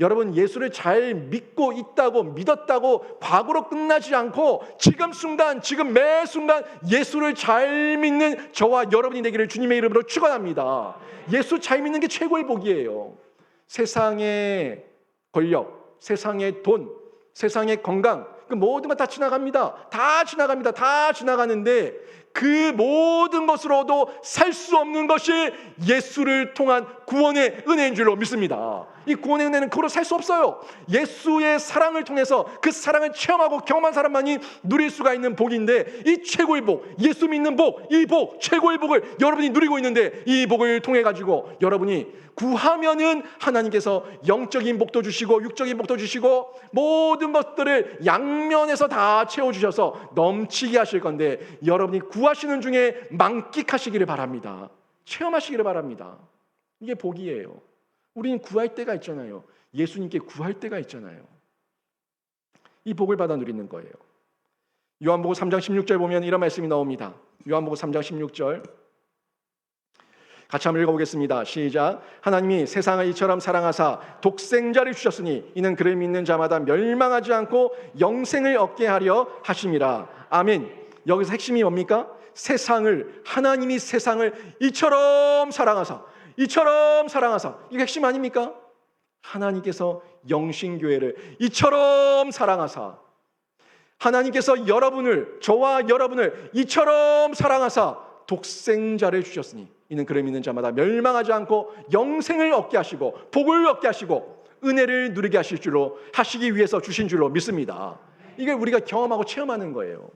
여러분 예수를 잘 믿고 있다고 믿었다고 과거로 끝나지 않고 지금 순간 지금 매 순간 예수를 잘 믿는 저와 여러분이 되기를 주님의 이름으로 축원합니다. 예수 잘 믿는 게 최고의 복이에요. 세상의 권력, 세상의 돈, 세상의 건강 그 모든 것 다 지나갑니다. 다 지나갑니다. 다 지나가는데 그 모든 것으로도 살 수 없는 것이 예수를 통한 구원의 은혜인 줄로 믿습니다. 이 구원의 은혜는 그로 살 수 없어요. 예수의 사랑을 통해서 그 사랑을 체험하고 경험한 사람만이 누릴 수가 있는 복인데 이 최고의 복, 예수 믿는 복, 이 복, 최고의 복을 여러분이 누리고 있는데 이 복을 통해 가지고 여러분이 구하면은 하나님께서 영적인 복도 주시고 육적인 복도 주시고 모든 것들을 양면에서 다 채워주셔서 넘치게 하실 건데 여러분이 구하시는 중에 만끽하시기를 바랍니다. 체험하시기를 바랍니다. 이게 복이에요. 우리는 구할 때가 있잖아요. 예수님께 구할 때가 있잖아요. 이 복을 받아 누리는 거예요. 요한복음 3장 16절 보면 이런 말씀이 나옵니다. 요한복음 3장 16절 같이 한번 읽어보겠습니다. 시작. 하나님이 세상을 이처럼 사랑하사 독생자를 주셨으니 이는 그를 믿는 자마다 멸망하지 않고 영생을 얻게 하려 하심이라. 아멘. 여기서 핵심이 뭡니까? 하나님이 세상을 이처럼 사랑하사 이게 핵심 아닙니까? 하나님께서 영신교회를 이처럼 사랑하사 하나님께서 저와 여러분을 이처럼 사랑하사 독생자를 주셨으니 이는 그를 믿는 자마다 멸망하지 않고 영생을 얻게 하시고 복을 얻게 하시고 은혜를 누리게 하시기 위해서 주신 줄로 믿습니다. 이게 우리가 경험하고 체험하는 거예요.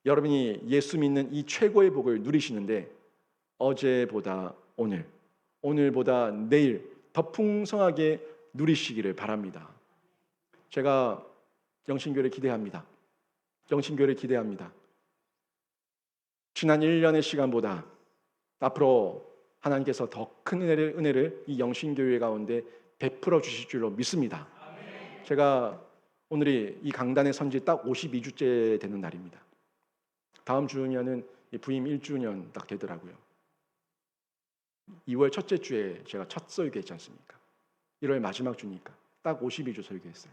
여러분이 예수 믿는 이 최고의 복을 누리시는데 어제보다 오늘보다 내일 더 풍성하게 누리시기를 바랍니다. 제가 영신교회를 기대합니다. 지난 1년의 시간보다 앞으로 하나님께서 더 큰 은혜를 이 영신교회 가운데 베풀어 주실 줄로 믿습니다. 제가 오늘이 이 강단의 선지 딱 52주째 되는 날입니다. 다음 주면은 부임 1주년 딱 되더라고요. 2월 첫째 주에 제가 첫 설교했지 않습니까? 1월 마지막 주니까 딱 52주 설교했어요.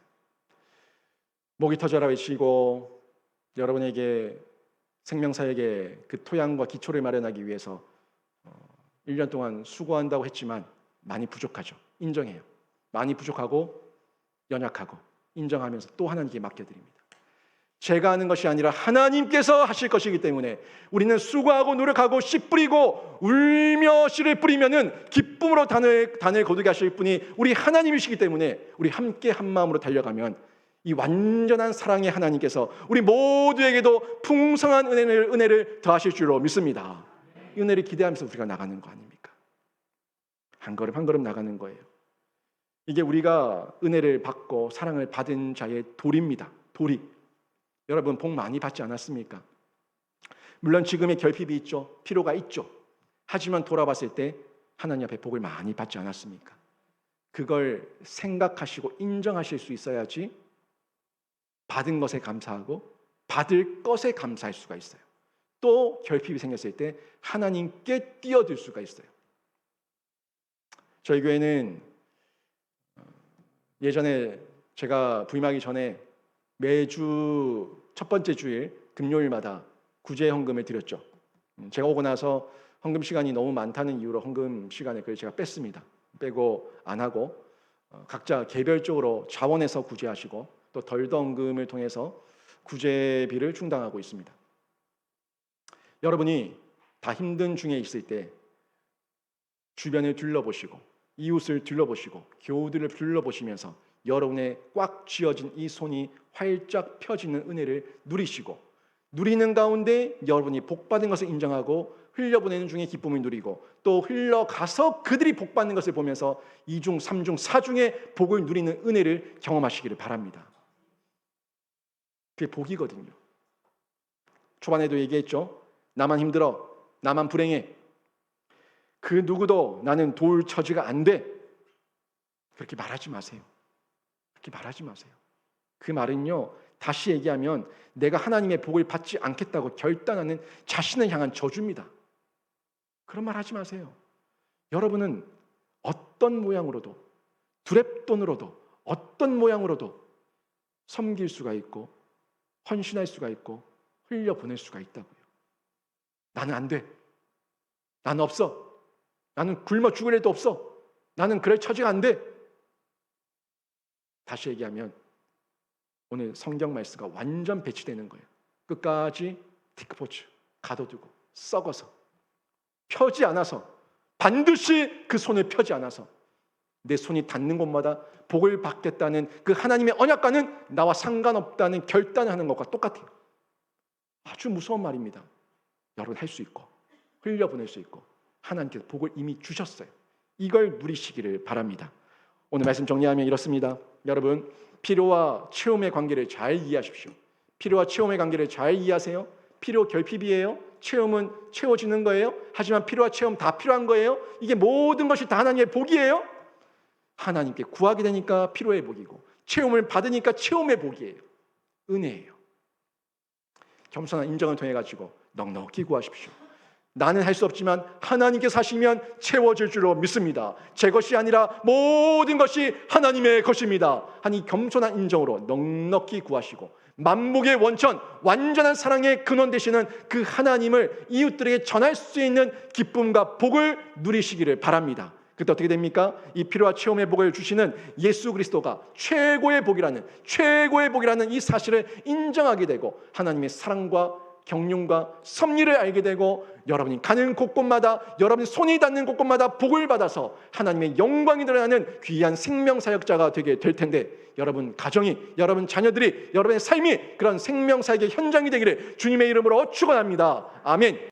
목이 터져라 외치고 여러분에게 생명사역의 그 토양과 기초를 마련하기 위해서 1년 동안 수고한다고 했지만 많이 부족하죠. 인정해요. 많이 부족하고 연약하고 인정하면서 또 하나님께 맡겨드립니다. 제가 하는 것이 아니라 하나님께서 하실 것이기 때문에 우리는 수고하고 노력하고 씨 뿌리고 울며 씨를 뿌리면은 기쁨으로 단을 거두게 하실 분이 우리 하나님이시기 때문에 우리 함께 한 마음으로 달려가면 이 완전한 사랑의 하나님께서 우리 모두에게도 풍성한 은혜를 더하실 줄로 믿습니다. 이 은혜를 기대하면서 우리가 나가는 거 아닙니까? 한 걸음 한 걸음 나가는 거예요. 이게 우리가 은혜를 받고 사랑을 받은 자의 도리입니다. 도리. 여러분 복 많이 받지 않았습니까? 물론 지금의 결핍이 있죠. 필요가 있죠. 하지만 돌아봤을 때 하나님 앞에 복을 많이 받지 않았습니까? 그걸 생각하시고 인정하실 수 있어야지 받은 것에 감사하고 받을 것에 감사할 수가 있어요. 또 결핍이 생겼을 때 하나님께 뛰어들 수가 있어요. 저희 교회는 예전에 제가 부임하기 전에 매주 첫 번째 주일 금요일마다 구제 헌금을 드렸죠. 제가 오고 나서 헌금 시간이 너무 많다는 이유로 헌금 시간에 그걸 제가 뺐습니다. 빼고 안 하고 각자 개별적으로 자원해서 구제하시고 또 덜더헌금을 통해서 구제비를 충당하고 있습니다. 여러분이 다 힘든 중에 있을 때 주변을 둘러보시고 이웃을 둘러보시고 교우들을 둘러보시면서 여러분의 꽉 쥐어진 이 손이 활짝 펴지는 은혜를 누리시고 누리는 가운데 여러분이 복받은 것을 인정하고 흘려보내는 중에 기쁨을 누리고 또 흘러가서 그들이 복받는 것을 보면서 2중, 3중, 4중의 복을 누리는 은혜를 경험하시기를 바랍니다. 그게 복이거든요. 초반에도 얘기했죠. 나만 힘들어, 나만 불행해, 그 누구도 나는 도울 처지가 안 돼, 그렇게 말하지 마세요. 그렇게 말하지 마세요. 그 말은요, 다시 얘기하면 내가 하나님의 복을 받지 않겠다고 결단하는 자신을 향한 저주입니다. 그런 말 하지 마세요. 여러분은 어떤 모양으로도, 두랩돈으로도, 어떤 모양으로도 섬길 수가 있고 헌신할 수가 있고 흘려보낼 수가 있다고요. 나는 안 돼, 나는 없어, 나는 굶어 죽을 애도 없어, 나는 그럴 처지가 안 돼. 다시 얘기하면 오늘 성경 말씀과 완전 배치되는 거예요. 끝까지 티크포츠 가둬두고 썩어서 펴지 않아서, 반드시 그 손을 펴지 않아서 내 손이 닿는 곳마다 복을 받겠다는 그 하나님의 언약과는 나와 상관없다는 결단을 하는 것과 똑같아요. 아주 무서운 말입니다. 여러분 할 수 있고 흘려보낼 수 있고 하나님께서 복을 이미 주셨어요. 이걸 누리시기를 바랍니다. 오늘 말씀 정리하면 이렇습니다. 여러분, 필요와 체험의 관계를 잘 이해하십시오. 필요와 체험의 관계를 잘 이해하세요. 필요 결핍이에요. 체험은 채워지는 거예요. 하지만 필요와 체험 다 필요한 거예요. 이게 모든 것이 다 하나님의 복이에요. 하나님께 구하게 되니까 필요의 복이고 체험을 받으니까 체험의 복이에요. 은혜예요. 겸손한 인정을 통해 가지고 넉넉히 구하십시오. 나는 할 수 없지만 하나님께서 하시면 채워질 줄로 믿습니다. 제 것이 아니라 모든 것이 하나님의 것입니다. 하니 겸손한 인정으로 넉넉히 구하시고 만복의 원천, 완전한 사랑의 근원 되시는 그 하나님을 이웃들에게 전할 수 있는 기쁨과 복을 누리시기를 바랍니다. 그때 어떻게 됩니까? 이 필요와 체험의 복을 주시는 예수 그리스도가 최고의 복이라는 이 사실을 인정하게 되고 하나님의 사랑과 경륜과 섭리를 알게 되고 여러분이 가는 곳곳마다 여러분이 손이 닿는 곳곳마다 복을 받아서 하나님의 영광이 드러나는 귀한 생명사역자가 되게 될 텐데 여러분 가정이, 여러분 자녀들이, 여러분의 삶이 그런 생명사역의 현장이 되기를 주님의 이름으로 축원합니다. 아멘.